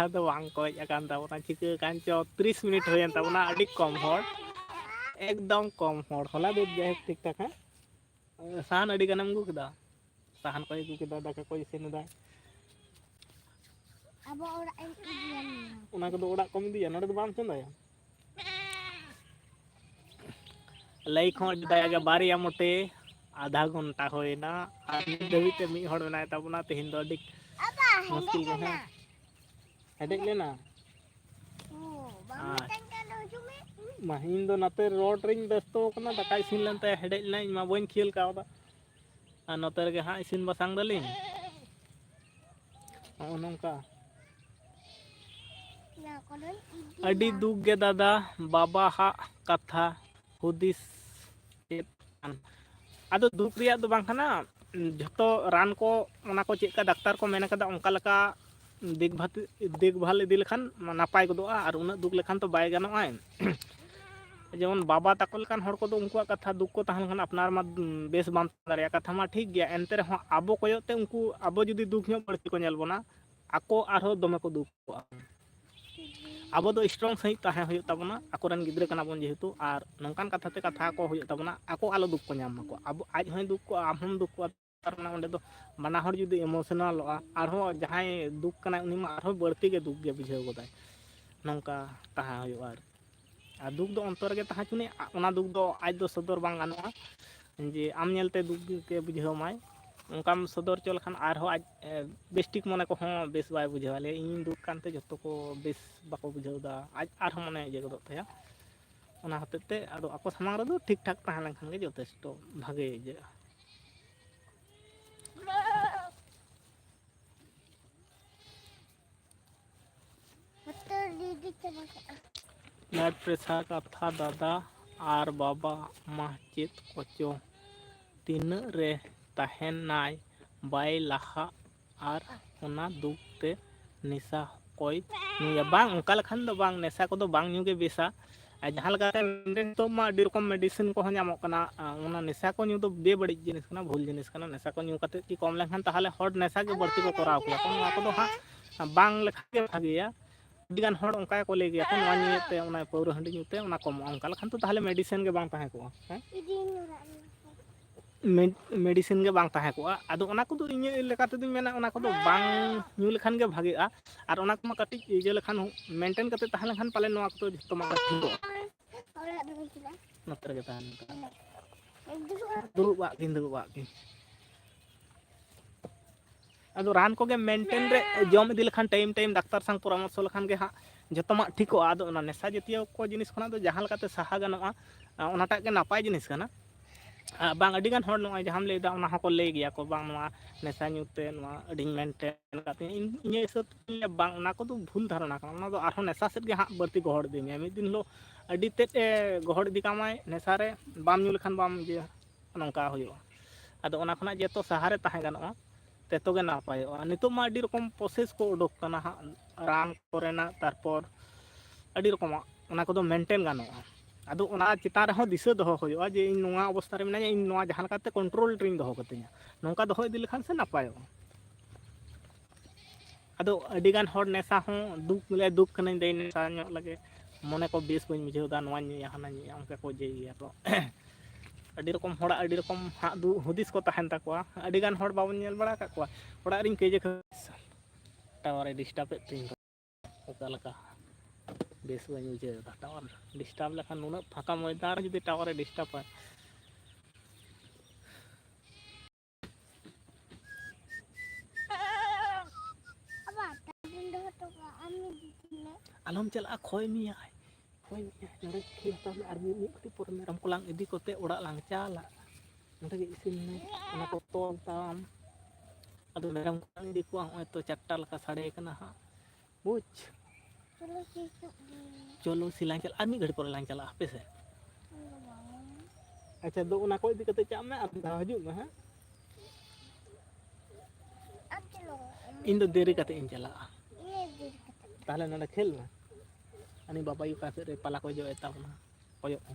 ᱟᱫᱚ ᱵᱟᱝ ᱠᱚ ᱦᱮᱡ ᱟᱠᱟᱱ ᱛᱟᱵᱚᱱᱟ ᱪᱤᱠᱟᱹ ᱠᱟᱱ ᱪᱚ 30 ᱢᱤᱱᱤᱴ ᱦᱩᱭᱮᱱ ᱛᱟᱵᱚᱱᱟ ᱟᱹᱰᱤ ᱠᱚᱢ ᱦᱚᱲ ᱮᱠᱫᱚᱢ ᱠᱚᱢ ᱦᱚᱲ ᱦᱚᱞᱟ ᱫᱚ ᱡᱟᱭᱦᱳᱠ ᱴᱷᱤᱠ ᱴᱷᱟᱠ ᱦᱟᱸᱜ ᱥᱟᱦᱟᱱ ᱟᱹᱰᱤ ᱜᱟᱱᱮᱢ ᱟᱹᱜᱩ ᱠᱮᱫᱟ ᱥᱟᱦᱟᱱ ᱠᱚᱭ ᱟᱹᱜᱩ ᱠᱮᱫᱟ ᱫᱟᱠᱟ ᱠᱚᱭ ᱤᱥᱤᱱᱮᱫᱟ ᱚᱱᱟ ᱠᱚᱫᱚ ᱚᱲᱟᱜ ᱠᱚᱢ ᱤᱫᱤᱭᱟ ᱱᱚᱸᱰᱮ ᱫᱚ ᱵᱟᱢ ᱪᱚᱸᱫᱟᱭᱟ ᱞᱟᱹᱭᱤᱠ ᱦᱚᱸ ᱜᱮ ᱵᱟᱨᱭᱟ ᱢᱚᱴᱮ ᱟᱫᱷᱟ ᱜᱷᱚᱱᱴᱟ ᱦᱩᱭᱱᱟ ᱟᱨ ᱱᱤᱛ ᱫᱷᱟᱹᱵᱤᱡ ᱛᱮ ᱢᱤᱫ ᱦᱚᱲ ᱢᱮᱱᱟᱭ ᱛᱟᱵᱚᱱᱟ ᱛᱮᱦᱮᱧ ᱫᱚ ᱟᱹᱰᱤ ᱢᱩᱥᱠᱤᱞ ᱜᱮ ᱦᱮᱸ ᱦᱮᱰᱮᱡ ᱞᱮᱱᱟ ᱢᱟ ᱤᱧ ᱫᱚ ᱱᱚᱛᱮ ᱨᱚᱰ ᱨᱤᱧ ᱵᱮᱥᱛᱚ ᱟᱠᱟᱱᱟ ᱫᱟᱠᱟ ᱤᱥᱤᱱ ᱞᱮᱱ ᱛᱟᱭᱟ ᱦᱮᱰᱮᱡ ᱞᱮᱱᱟ ᱤᱧ ᱢᱟ ᱵᱟᱹᱧ ᱠᱷᱤᱭᱟᱹᱞ ᱠᱟᱣᱫᱟ ᱟᱨ ᱱᱚᱛᱮ ᱨᱮᱜᱮ ᱦᱟᱸᱜ ᱤᱥᱤᱱ ᱵᱟᱥᱟᱝ ᱫᱟᱞᱤᱧ ᱱᱚᱜᱼᱚ ᱱᱚᱝᱠᱟ ᱟᱹᱰᱤ ᱫᱩᱠ ᱜᱮ ᱫᱟᱫᱟ ᱵᱟᱵᱟᱦᱟᱜ ᱠᱟᱛᱷᱟ ᱦᱩᱫᱤᱥ ᱪᱮᱫ ᱠᱟᱱ ᱟᱫᱚ ᱫᱩᱠ ᱨᱮᱭᱟᱜ ᱫᱚ ᱵᱟᱝ ᱠᱟᱱᱟ ᱡᱷᱚᱛᱚ ᱨᱟᱱ ᱠᱚ ᱚᱱᱟ ᱠᱚ ᱪᱮᱫ ᱞᱮᱠᱟ ᱰᱟᱠᱛᱟᱨ ᱠᱚ ᱢᱮᱱ ᱠᱟᱫᱟ ᱚᱱᱠᱟ ᱞᱮᱠᱟ ᱫᱮᱠᱵᱷᱟᱞ ᱤᱫᱤ ᱞᱮᱠᱷᱟᱱ ᱱᱟᱯᱟᱭ ᱜᱚᱫᱚᱜᱼᱟ ᱟᱨ ᱩᱱᱟᱹᱜ ᱫᱩᱠ ᱞᱮᱠᱷᱟᱱ ᱛᱚ ᱵᱟᱭ ᱜᱟᱱᱚᱜᱼᱟ ᱡᱮᱢᱚᱱ ᱵᱟᱵᱟ ᱛᱟᱠᱚ ᱞᱮᱠᱟᱱ ᱦᱚᱲ ᱠᱚᱫᱚ ᱩᱱᱠᱩᱣᱟᱜ ᱠᱟᱛᱷᱟ ᱫᱩᱠ ᱠᱚ ᱛᱟᱦᱮᱸ ᱞᱮᱱᱠᱷᱟᱱ ᱟᱯᱱᱟᱨ ᱢᱟ ᱵᱮᱥ ᱵᱟᱢ ᱫᱟᱲᱮᱭᱟᱜ ᱠᱟᱛᱷᱟ ᱢᱟ ᱴᱷᱤᱠ ᱜᱮᱭᱟ ᱮᱱᱛᱮ ᱨᱮᱦᱚᱸ ᱟᱵᱚ ᱠᱚᱭᱚᱜ ᱛᱮ ᱩᱱᱠᱩ ᱟᱵᱚ ᱡᱩᱫᱤ ᱫᱩᱠ ᱧᱚᱜ ᱵᱟᱹᱲᱛᱤ ᱠᱚ ᱧᱮᱞ ᱵᱚᱱᱟ ᱟᱠᱚ ᱟᱨᱦᱚᱸ ᱫᱚᱢᱮ ᱠᱚ ᱫᱩᱠ ᱠᱚᱜᱼᱟ ᱟᱵᱚ ᱫᱚ ᱥᱴᱨᱚᱝ ᱥᱟᱺᱦᱤᱡ ᱛᱟᱦᱮᱸ ᱦᱩᱭᱩᱜ ᱛᱟᱵᱚᱱᱟ ᱟᱠᱚᱨᱮᱱ ᱜᱤᱫᱽᱨᱟᱹ ᱠᱟᱱᱟ ᱵᱚᱱ ᱡᱮᱦᱮᱛᱩ ᱟᱨ ᱱᱚᱝᱠᱟᱱ ᱠᱟᱛᱷᱟᱛᱮ ᱠᱟᱛᱷᱟ ᱠᱚ ᱦᱩᱭᱩᱜ ᱛᱟᱵᱚᱱᱟ ᱟᱠᱚ ᱟᱞᱚ ᱫᱩᱠ ᱠᱚ ᱧᱟᱢ ᱢᱟᱠᱚ ᱟᱵᱚ ᱟᱡ ᱦᱚᱸᱭ ᱫᱩᱠ ᱠᱚᱜᱼᱟ ᱟᱢ ᱦᱚᱸᱢ ᱫᱩᱠ ᱠᱚᱜᱼᱟ ᱛᱟᱨ ᱢᱟᱱᱮ ᱚᱸᱰᱮ ᱫᱚ ᱵᱟᱱᱟ ᱦᱚᱲ ᱡᱩᱫᱤ ᱤᱢᱳᱥᱚᱱᱟᱞᱚᱜᱼᱟ ᱟᱨᱦᱚᱸ ᱡᱟᱦᱟᱸᱭ ᱫᱩᱠ ᱠᱟᱱᱟᱭ ᱩᱱᱤ ᱢᱟ ᱟᱨᱦᱚᱸ ᱵᱟᱹᱲᱛᱤ ᱜᱮ ᱫᱩᱠ ᱜᱮ ᱵᱩᱡᱷᱟᱹᱣ ᱜᱚᱫᱟᱭ ᱱᱚᱝᱠᱟ ᱛᱟᱦᱮᱸ ᱦᱩᱭᱩᱜᱼᱟ ᱟᱨ ᱫᱩᱠ ᱫᱚ ᱚᱱᱛᱚᱨ ᱨᱮᱜᱮ ᱛᱟᱦᱮᱸ ᱦᱚᱪᱚᱱᱤᱡ ᱚᱱᱟ ᱫᱩᱠ ᱫᱚ ᱟᱡ ᱫᱚ ᱥᱚᱫᱚᱨ ᱵᱟᱝ ᱜᱟᱱᱚᱜᱼᱟ ᱡᱮ ᱟᱢ ᱧᱮᱞᱛᱮ ᱫᱩᱠ ᱜᱮ ᱵᱩᱡᱷᱟᱹᱣ ᱢᱟᱭ ᱚᱱᱠᱟᱢ ᱥᱚᱫᱚᱨ ᱦᱚᱪᱚ ᱞᱮᱠᱷᱟᱱ ᱟᱨᱦᱚᱸ ᱟᱡ ᱵᱮᱥᱴᱷᱤᱠ ᱢᱚᱱᱮ ᱠᱚᱦᱚᱸ ᱵᱮᱥ ᱵᱟᱭ ᱵᱩᱡᱷᱟᱹᱣᱟ ᱞᱟᱹᱭᱟ ᱤᱧᱤᱧ ᱫᱩᱠ ᱠᱟᱱᱛᱮ ᱡᱚᱛᱚ ᱠᱚ ᱵᱮᱥ ᱵᱟᱠᱚ ᱵᱩᱡᱷᱟᱹᱣᱫᱟ ᱟᱡ ᱟᱨᱦᱚᱸ ᱢᱟᱱᱮ ᱤᱭᱟᱹ ᱜᱚᱫᱚᱜ ᱛᱟᱭᱟ ᱚᱱᱟ ᱦᱚᱛᱮᱡ ᱛᱮ ᱟᱫᱚ ᱟᱠᱚ ᱥᱟᱢᱟᱝ ᱨᱮᱫᱚ ᱴᱷᱤᱠ ᱴᱷᱟᱠ ᱛᱟᱦᱮᱸ ᱞᱮᱱᱠᱷᱟᱱ ᱜᱮ ᱡᱚᱛᱷᱮᱥᱴᱚ ᱵᱷᱟᱜᱮ ᱤᱭᱟᱹᱜᱼᱟ ᱵᱞᱟᱰ ᱯᱨᱮᱥᱟᱨ ᱠᱟᱛᱷᱟ ᱫᱟᱫᱟ ᱟᱨ ᱵᱟᱵᱟ ᱢᱟ ᱪᱮᱫ ᱠᱚᱪᱚ ᱛᱤᱱᱟᱹᱜ ᱨᱮ ᱛᱟᱦᱮᱱᱟᱭ ᱵᱟᱭ ᱞᱟᱦᱟᱜ ᱟᱨ ᱚᱱᱟ ᱫᱩᱠ ᱛᱮ ᱱᱮᱥᱟ ᱠᱚᱭ ᱧᱩᱭᱟ ᱵᱟᱝ ᱚᱱᱠᱟ ᱞᱮᱠᱷᱟᱱ ᱫᱚ ᱵᱟᱝ ᱱᱮᱥᱟ ᱠᱚᱫᱚ ᱵᱟᱝ ᱧᱩ ᱜᱮ ᱵᱮᱥᱟ ᱟᱨ ᱡᱟᱦᱟᱸ ᱞᱮᱠᱟᱛᱮ ᱱᱤᱛᱚᱜ ᱢᱟ ᱟᱹᱰᱤ ᱨᱚᱠᱚᱢ ᱢᱮᱰᱤᱥᱤᱱ ᱠᱚᱦᱚᱸ ᱧᱟᱢᱚᱜ ᱠᱟᱱᱟ ᱚᱱᱟ ᱱᱮᱥᱟ ᱠᱚ ᱧᱩ ᱫᱚ ᱵᱮᱵᱟᱹᱲᱤᱡ ᱡᱤᱱᱤᱥ ᱠᱟᱱᱟ ᱵᱷᱩᱞ ᱡᱤᱱᱤᱥ ᱠᱟᱱᱟ ᱱᱮᱥᱟ ᱠᱚ ᱧᱩ ᱠᱟᱛᱮᱫ ᱠᱤ ᱠᱚᱢ ᱞᱮᱱᱠᱷᱟᱱ ᱛᱟᱦᱚᱞᱮ ᱦᱚᱲ ᱱᱮᱥᱟ ᱜᱮ ᱵᱟᱹᱲᱛᱤ ᱠᱚ ᱠᱚᱨᱟᱣ ᱠᱮᱭᱟ ᱱᱚᱣᱟ ᱠᱚᱫᱚ ᱦᱟᱸᱜ ᱵᱟᱝ ᱞᱮᱠᱷᱟᱱ ᱜᱮ ᱵᱷᱟᱜᱮᱭᱟ ᱟᱹᱰᱤᱜᱟᱱ ᱦᱚᱲ ᱚᱱᱠᱟ ᱜᱮᱠᱚ ᱞᱟᱹᱭ ᱜᱮᱭᱟ ᱱᱚᱣᱟ ᱧᱩᱭᱮᱫ ᱛᱮ ᱚᱱᱟ ᱯᱟᱹᱣᱨᱟᱹ ᱦᱟᱺᱰᱤ ᱧᱩ ᱛᱮ ᱚᱱᱟ ᱠᱚᱢᱚᱜᱼᱟ ᱚᱱᱠᱟ ᱞᱮᱠᱷᱟᱱ ᱛᱚ ᱛᱟᱦᱚᱞᱮ ᱢᱮᱰᱤᱥᱤᱱ ᱜᱮ ᱵᱟᱝ ᱛᱟᱦᱮᱸ ᱠᱚᱜᱼᱟ ᱦᱮᱸ ᱢᱮᱰᱤᱥᱤᱱ ᱜᱮ ᱵᱟᱝ ᱛᱟᱦᱮᱸ ᱠᱚᱜᱼᱟ ᱟᱫᱚ ᱚᱱᱟ ᱠᱚᱫᱚ ᱤᱧᱟᱹᱜ ᱞᱮᱠᱟ ᱛᱮᱫᱚᱧ ᱢᱮᱱᱟ ᱚᱱᱟ ᱠᱚᱫᱚ ᱵᱟᱝ ᱧᱩ ᱞᱮᱠᱷᱟᱱ ᱜᱮ ᱵᱷᱟᱜᱮᱜᱼᱟ ᱟᱨ ᱚᱱᱟ ᱠᱚᱢᱟ ᱠᱟᱹᱴᱤᱡ ᱤᱭᱟᱹ ᱞᱮᱠᱷᱟᱱ ᱢᱮᱱᱴᱮᱱ ᱠᱟᱛᱮ ᱛᱟᱦᱮᱸ ᱞᱮᱱᱠᱷᱟᱱ ᱯᱟᱞᱮ ᱱᱚᱣᱟ ᱠᱚᱫᱚ ᱡᱚᱛᱚ ᱢᱟᱜ ᱴᱷᱤᱠᱚᱜᱼᱟ ᱱᱚᱛᱮ ᱨᱮᱜᱮ ᱛᱟᱦᱮᱱ ᱫᱩᱲᱩᱵ-ᱟᱜ ᱠᱤᱱ ᱟᱫᱚ ᱨᱟᱱ ᱠᱚᱜᱮ ᱢᱮᱱᱴᱮᱱ ᱨᱮ ᱡᱚᱢ ᱤᱫᱤ ᱞᱮᱠᱷᱟᱱ ᱴᱟᱭᱤᱢ ᱴᱟᱭᱤᱢ ᱰᱟᱠᱛᱟᱨ ᱥᱟᱶ ᱯᱚᱨᱟᱢᱚᱨᱥᱚ ᱞᱮᱠᱷᱟᱱ ᱜᱮ ᱦᱟᱸᱜ ᱡᱚᱛᱚᱢᱟᱜ ᱴᱷᱤᱠᱚᱜᱼᱟ ᱟᱫᱚ ᱚᱱᱟ ᱱᱮᱥᱟ ᱡᱟᱛᱤᱭᱚ ᱠᱚ ᱡᱤᱱᱤᱥ ᱠᱷᱚᱱᱟᱜ ᱫᱚ ᱡᱟᱦᱟᱸ ᱞᱮᱠᱟᱛᱮ ᱥᱟᱦᱟ ᱜᱟᱱᱚᱜᱼᱟ ᱚᱱᱟᱴᱟᱜ ᱜᱮ ᱱᱟᱯᱟᱭ ᱡᱤᱱᱤᱥ ᱠᱟᱱᱟ ᱵᱟᱝ ᱟᱹᱰᱤᱜᱟᱱ ᱦᱚᱲ ᱱᱚᱜᱼᱚᱭ ᱡᱟᱦᱟᱸᱢ ᱞᱟᱹᱭᱫᱟ ᱚᱱᱟ ᱦᱚᱸᱠᱚ ᱞᱟᱹᱭ ᱜᱮᱭᱟ ᱠᱚ ᱵᱟᱝ ᱱᱚᱣᱟ ᱱᱮᱥᱟ ᱧᱩᱛᱮ ᱱᱚᱣᱟ ᱟᱹᱰᱤᱧ ᱢᱮᱱᱴᱮᱱ ᱠᱟᱜ ᱛᱤᱧᱟᱹ ᱤᱧᱟᱹᱜ ᱦᱤᱥᱟᱹᱵ ᱛᱮ ᱵᱟᱝ ᱚᱱᱟ ᱠᱚᱫᱚ ᱵᱷᱩᱞ ᱫᱷᱟᱨᱚᱱᱟ ᱠᱟᱱᱟ ᱚᱱᱟ ᱫᱚ ᱟᱨᱦᱚᱸ ᱱᱮᱥᱟ ᱥᱮᱫ ᱜᱮ ᱦᱟᱸᱜ ᱵᱟᱹᱲᱛᱤ ᱜᱚᱦᱚᱲ ᱤᱫᱤ ᱢᱮᱭᱟ ᱢᱤᱫ ᱫᱤᱱ ᱦᱤᱞᱳᱜ ᱟᱹᱰᱤ ᱛᱮᱫ ᱮ ᱜᱚᱦᱚᱲ ᱤᱫᱤ ᱠᱟᱢᱟᱭ ᱱᱮᱥᱟᱨᱮ ᱵᱟᱢ ᱧᱩ ᱞᱮᱠᱷᱟᱱ ᱵᱟᱢ ᱤᱭᱟᱹ ᱱᱚᱝᱠᱟ ᱦᱩᱭᱩᱜᱼᱟ ᱟᱫᱚ ᱚᱱᱟ ᱠᱷᱚᱱᱟᱜ ᱡᱚᱛᱚ ᱥᱟᱦᱟᱨᱮ ᱛᱟᱦᱮᱸ ᱜᱟᱱᱚᱜᱼᱟ ᱛᱮᱛᱚ ᱜᱮ ᱱᱟᱯᱟᱭᱚᱜᱼᱟ ᱱᱤᱛᱚᱜ ᱢᱟ ᱟᱹᱰᱤ ᱨᱚᱠᱚᱢ ᱯᱨᱚᱥᱮᱥ ᱠᱚ ᱩᱰᱩᱠ ᱠᱟᱱᱟ ᱦᱟᱸᱜ ᱨᱟᱱ ᱠᱚᱨᱮᱱᱟᱜ ᱛᱟᱨᱯᱚᱨ ᱟᱹᱰᱤ ᱨᱚᱠᱚᱢᱟᱜ ᱚᱱᱟ ᱠᱚᱫᱚ ᱢᱮᱱᱴᱮᱱ ᱜᱟᱱᱚᱜᱼᱟ ᱟᱫᱚ ᱚᱱᱟ ᱪᱮᱛᱟᱱ ᱨᱮᱦᱚᱸ ᱫᱤᱥᱟᱹ ᱫᱚᱦᱚ ᱦᱩᱭᱩᱜᱼᱟ ᱡᱮ ᱤᱧ ᱱᱚᱣᱟ ᱚᱵᱚᱥᱛᱟ ᱨᱮ ᱢᱤᱱᱟᱹᱧᱟ ᱤᱧ ᱱᱚᱣᱟ ᱡᱟᱦᱟᱸ ᱞᱮᱠᱟᱛᱮ ᱠᱚᱱᱴᱨᱳᱞ ᱨᱤᱧ ᱫᱚᱦᱚ ᱠᱟᱹᱛᱤᱧᱟ ᱱᱚᱝᱠᱟ ᱫᱚᱦᱚ ᱤᱫᱤ ᱞᱮᱠᱷᱟᱱ ᱥᱮ ᱱᱟᱯᱟᱭᱚᱜᱼᱟ ᱟᱫᱚ ᱟᱹᱰᱤᱜᱟᱱ ᱦᱚᱲ ᱱᱮᱥᱟ ᱦᱚᱸ ᱫᱩᱠ ᱠᱟᱹᱱᱟᱹᱧ ᱫᱟᱹᱧ ᱱᱮᱥᱟ ᱧᱚᱜ ᱞᱮᱜᱮ ᱢᱚᱱᱮ ᱠᱚ ᱵᱮᱥ ᱵᱟᱹᱧ ᱵᱩᱡᱷᱟᱹᱣᱫᱟ ᱱᱚᱣᱟᱧ ᱧᱩᱭᱟ ᱦᱟᱱᱟᱧ ᱧᱩᱭᱟ ᱚᱱᱠᱟ ᱠᱚ ᱤᱭᱟᱹᱭ ᱜᱮᱭᱟ ᱠᱚ ᱟᱹᱰᱤ ᱨᱚᱠᱚᱢ ᱦᱚᱲᱟᱜ ᱟᱹᱰᱤ ᱨᱚᱠᱚᱢ ᱦᱟᱸᱜ ᱦᱩᱫᱤᱥ ᱠᱚ ᱛᱟᱦᱮᱱ ᱛᱟᱠᱚᱣᱟ ᱟᱹᱰᱤᱜᱟᱱ ᱦᱚᱲ ᱵᱟᱵᱚᱱ ᱧᱮᱞ ᱵᱟᱲᱟ ᱟᱠᱟᱫ ᱠᱚᱣᱟ ᱚᱲᱟᱜ ᱨᱤᱧ ᱠᱟᱹᱭᱡᱟᱹ ᱴᱟᱣᱟᱨᱮ ᱰᱤᱥᱴᱟᱵᱮᱫ ᱛᱤᱧ ᱫᱚ ᱚᱠᱟ ᱞᱮᱠᱟ ᱵᱮᱥ ᱵᱟᱹᱧ ᱵᱩᱡᱷᱟᱹᱣᱫᱟ ᱴᱟᱣᱟᱨ ᱰᱤᱥᱴᱟᱵᱽ ᱞᱮᱠᱷᱟᱱ ᱱᱩᱱᱟᱹᱜ ᱯᱷᱟᱸᱠᱟ ᱢᱚᱭᱫᱟᱱ ᱨᱮ ᱡᱩᱫᱤ ᱴᱟᱣᱟᱨᱮ ᱰᱤᱥᱴᱟᱵᱟ ᱟᱞᱚᱢ ᱪᱟᱞᱟᱜᱼᱟ ᱠᱷᱚᱭ ᱢᱮᱭᱟᱭ ᱱᱚᱰᱮ ᱠᱷᱮᱞ ᱦᱟᱛᱟᱲ ᱢᱮ ᱟᱨ ᱢᱤᱫ ᱠᱟᱹᱴᱤᱡ ᱯᱚᱨᱮ ᱢᱮᱨᱚᱢ ᱠᱚᱞᱟᱝ ᱤᱫᱤ ᱠᱚᱛᱮ ᱚᱲᱟᱜ ᱞᱟᱝ ᱪᱟᱞᱟᱜᱼᱟ ᱚᱸᱰᱮ ᱜᱮ ᱤᱥᱤᱱ ᱢᱮ ᱚᱱᱟ ᱠᱚ ᱛᱚᱞ ᱛᱟᱢ ᱟᱫᱚ ᱢᱮᱨᱚᱢ ᱠᱚᱞᱟᱝ ᱤᱫᱤ ᱠᱚᱣᱟ ᱦᱚᱸᱜᱼᱚᱭ ᱛᱚ 4ᱴᱟ ᱞᱮᱠᱟ ᱥᱟᱰᱮ ᱠᱟᱱᱟ ᱦᱟᱸᱜ ᱵᱩᱡᱽ ᱪᱚᱞᱚ ᱥᱤᱞᱟᱝ ᱪᱟᱞᱟᱜᱼᱟ ᱟᱨ ᱢᱤᱫ ᱜᱷᱟᱹᱲᱤᱡ ᱯᱚᱨᱮ ᱞᱟᱝ ᱪᱟᱞᱟᱜᱼᱟ ᱦᱟᱯᱮ ᱥᱮ ᱟᱪᱪᱷᱟ ᱫᱚ ᱚᱱᱟ ᱠᱚ ᱤᱫᱤ ᱠᱟᱛᱮ ᱪᱟᱜ ᱢᱮ ᱟᱨ ᱢᱤᱫ ᱫᱷᱟᱣ ᱦᱤᱡᱩᱜ ᱢᱮ ᱦᱮᱸ ᱤᱧ ᱫᱚ ᱫᱮᱨᱤ ᱠᱟᱛᱮᱫ ᱤᱧ ᱪᱟᱞᱟᱜᱼᱟ ᱛᱟᱦᱞᱮ ᱱᱚᱰᱮ ᱠᱷᱮᱞ ᱢᱮ ᱩᱱᱤ ᱵᱟᱵᱟᱭᱩ ᱚᱠᱟ ᱥᱮᱫ ᱨᱮ ᱯᱟᱞᱟ ᱠᱚᱭ ᱡᱚᱜ ᱮᱫ ᱛᱟᱵᱚᱱᱟ ᱠᱚᱭᱚᱜ ᱢᱮ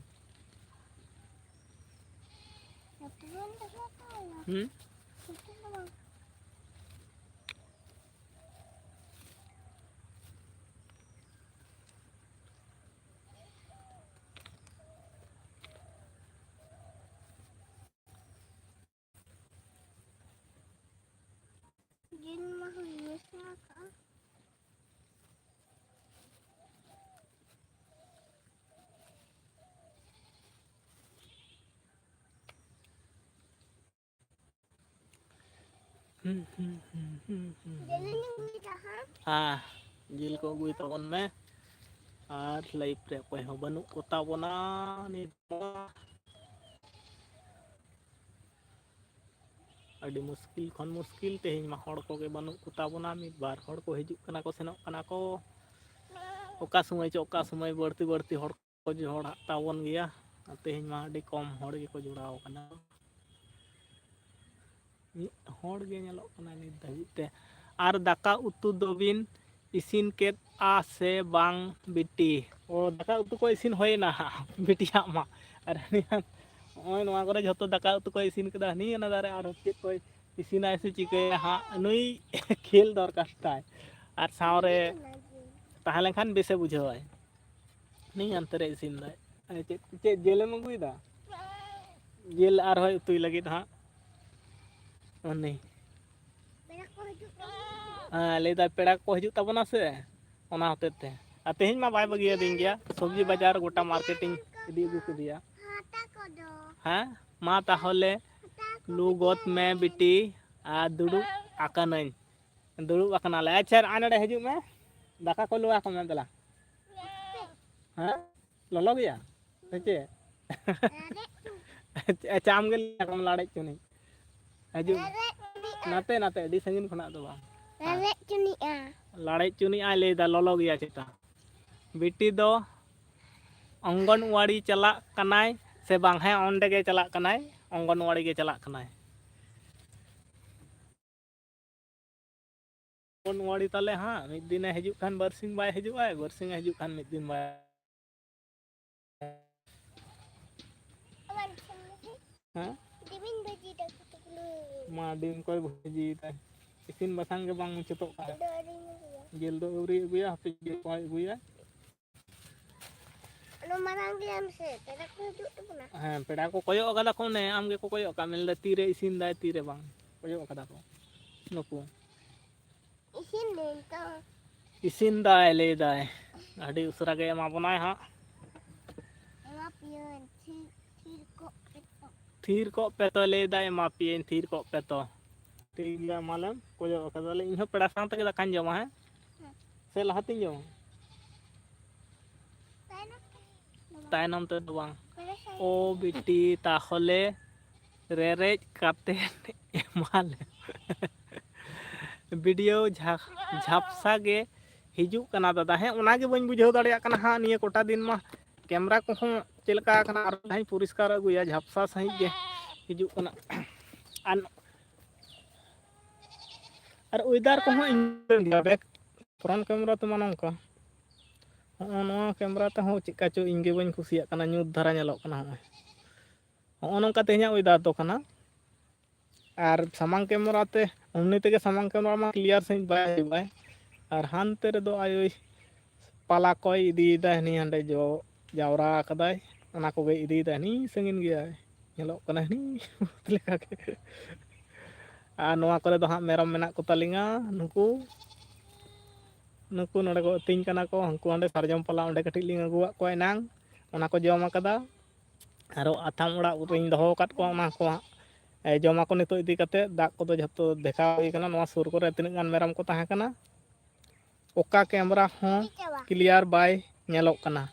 ᱡᱤᱞ ᱠᱚ ᱟᱹᱜᱩᱭ ᱛᱟᱵᱚᱱ ᱢᱮ ᱟᱨ ᱞᱟᱭᱤᱯ ᱨᱮ ᱚᱠᱚᱭ ᱦᱚᱸ ᱵᱟᱹᱱᱩᱜ ᱠᱚᱛᱟ ᱵᱚᱱᱟ ᱱᱤᱛ ᱟᱹᱰᱤ ᱢᱩᱥᱠᱤᱞ ᱠᱷᱚᱱ ᱢᱩᱥᱠᱤᱞ ᱛᱮᱦᱮᱧ ᱢᱟ ᱦᱚᱲ ᱠᱚᱜᱮ ᱵᱟᱹᱱᱩᱜ ᱠᱚᱛᱟ ᱵᱚᱱᱟ ᱢᱤᱫ ᱵᱟᱨ ᱦᱚᱲ ᱠᱚ ᱦᱤᱡᱩᱜ ᱠᱟᱱᱟ ᱠᱚ ᱥᱮᱱᱚᱜ ᱠᱟᱱᱟ ᱠᱚ oka sumai barti hor ko johor tawon gaya teheny ma adi kom hor ge ko jurao kana mi hor ge nyalok kana nit dhabit te ar daka utu dobin isin ket a se bang biti o daka utu ko isin hoyna bitiya ma ar niyan oi noa kore jhoto daka utu ko isin keda ni na dare ar chet ko isina se chike ha nui khel dorkar tai ar saure tahan khan bese bujhawai ni antere isin dai chet jele manguida jel ar hoy utui lagit ha oni लेदा पेड़ा को हजू तबना से ओना होते थे आ तेहिं मा बाय बगिया दिन गया सब्जी बाजार गोटा मार्केटिंग इदी अगु के दिया हां मा ताहले लुगत में बिटी आ दुडु आकानन दुडु आकना ले अच्छा आनडे हजू में दाका को लुआ को में दला हां ललो गया सचे अच्छा आम गेल कम लाड़े चुनी हजू नाते नाते डी संगिन खना दो बा लाड़े चुनी आ लेदा ललो गया चिता बिटी दो अंगनवाड़ी चला कनाय से बांग है ओंडे गे चला कनाय अंगनवाड़ी गे चला कनाय अंगनवाड़ी तले हां मिद दिन हजू खान बरसिंग बाय हजू आय बरसिंग हजू खान मिद दिन बाय हां मा दिन कोई भजी ता इसिन बसांग के बांग चतो का जेल दो उरी गुया हापे जे कोय गुया नो मारांग के हम से पेड़ा को हिजुत तबना हां पेड़ा को कोयो कदा को ने आम गे को कोयो का मेल तीरे इसिन दाय तीरे बांग कोयो कदा को नुकु इसिन दाय ले दाय आडी उसरा गे मा बनाय हा मा पियन थीर को पे तो ले दाय मा पियन थीर को पे तो ठीक गया मालम कोयो कदा ले इहो पेड़ा सांत के दाकान जमा है से लहातिन जमा तायनम ते दो बांग ओ बिटी ताहले रेरेज काते एमाल वीडियो झापसा गे हिजू कना दादा है ओना गे बन बुझाव दाड़िया कना हा निये कोटा दिन मा कैमरा को हो चलका कना आर धाई परिष्कार अगुया झापसा सही गे हिजू कना और वेदर को हो बैक फ्रंट कैमरा तो मानंका नो कैमरा ते हो चिका चो इंगे बन खुशिया कना न्यूट धारा नेलोक कना हो नोंका तेह냐 वेदर तो कना और सामांग कैमरा ते उन्नी ते सामांग कैमरा मा क्लियर सही बाय और हानते रे दो आयो पाला कोई इदी दा हनी हंडे जो जावरा कदाय ओना को गे इदी दा हनी संगिन गया नेलोक कना हनी लेका के आ नोआ करे दो हा मेरम मेना को तालिंगा नुकु नुकु नडे को तिन कना को हंकु हंडे सारजम पाला ओंडे कटिल लिंग अगुआ को एनांग ओना को जमा कदा आरो आथाम उड़ा रिंग दहो काट को ओना को जमा को नितो इदी कते दाग को जतो देखा हुई कना नोआ सुर को तिन गान मेरम को ताहे कना ओका कैमरा हो क्लियर बाय नेलोक कना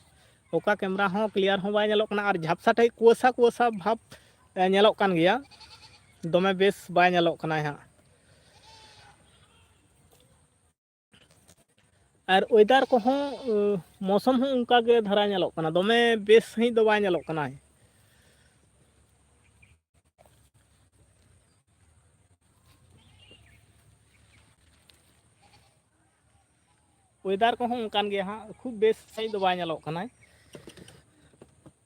ओका कैमरा हो क्लियर हो बाय नेलोक कना और झापसा टाइ कुआसा भाब नेलोक कान गया दमे बेस बाय नेलोक कना हा और वेदर को हो मौसम हो उनका गे धरा नेलोक कना दमे बेस ही दो बाय नेलोक कना वेदर को हो उनकान गे हा खूब बेस सही दो बाय नेलोक कना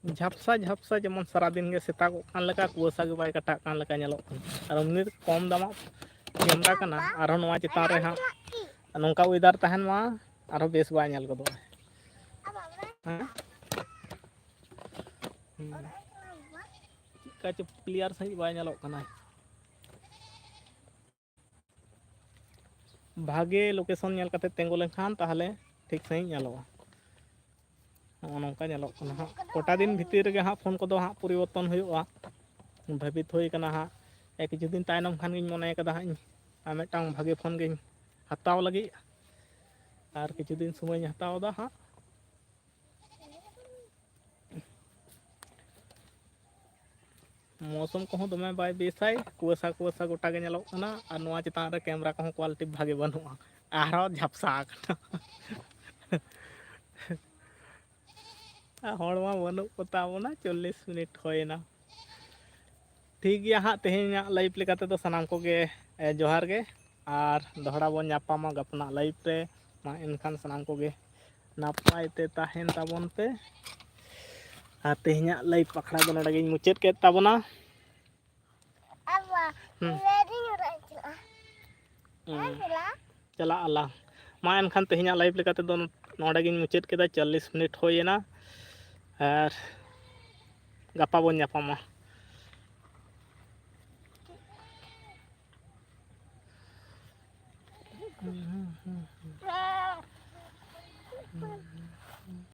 झापसा जेमन सारा दिन गे सेता को कान लका कुआसा गे बाय कटा कान लका नेलोक कना और उन्नी कम दामा कैमरा कना आरो नोआ चिता रे हा नोंका वेदर तहन मा आरो बेस बाय नेल गदो का च क्लियर सही बाय नेलोक कना भागे लोकेशन नेल कते तेंगो लेखान ताहले ठीक सही नेलोगा नोंका नेलोक कना हा कोटा दिन भीतर गे हा फोन को दो हा परिवर्तन हुआ भाबित होई कना हा एक किछु दिन तायनम खान गिन मने कदा हा आ मेटांग भागे फोन गिन हताव लगी और किछु दिन समय हताव दा हा मौसम को दमे बाय बेसाय कुआसा गोटा गे नेलोक कना और नोआ चितान रे कैमरा को क्वालिटी भागे बनुआ आरो झापसा कना हड़ मा बनूक को ताबोना 40 मिनट होएना ठीक गया हाँ तेहेኛ लाइव लेका तेदो सनाम कोगे जोहार गे और दोहरा बन नापामा गपना लाइव रे मा एनखान सनाम कोगे नापाय ते ताहेन ताबोन पे और तेहेኛ लाइव पखड़ा दो नडे गिन मुचाद के ताबोना चला अला मा एनखान तेहेኛ लाइव लेका तेदो नडे गिन मुचाद केदा 40 मिनट होएना और गपा बन नापामा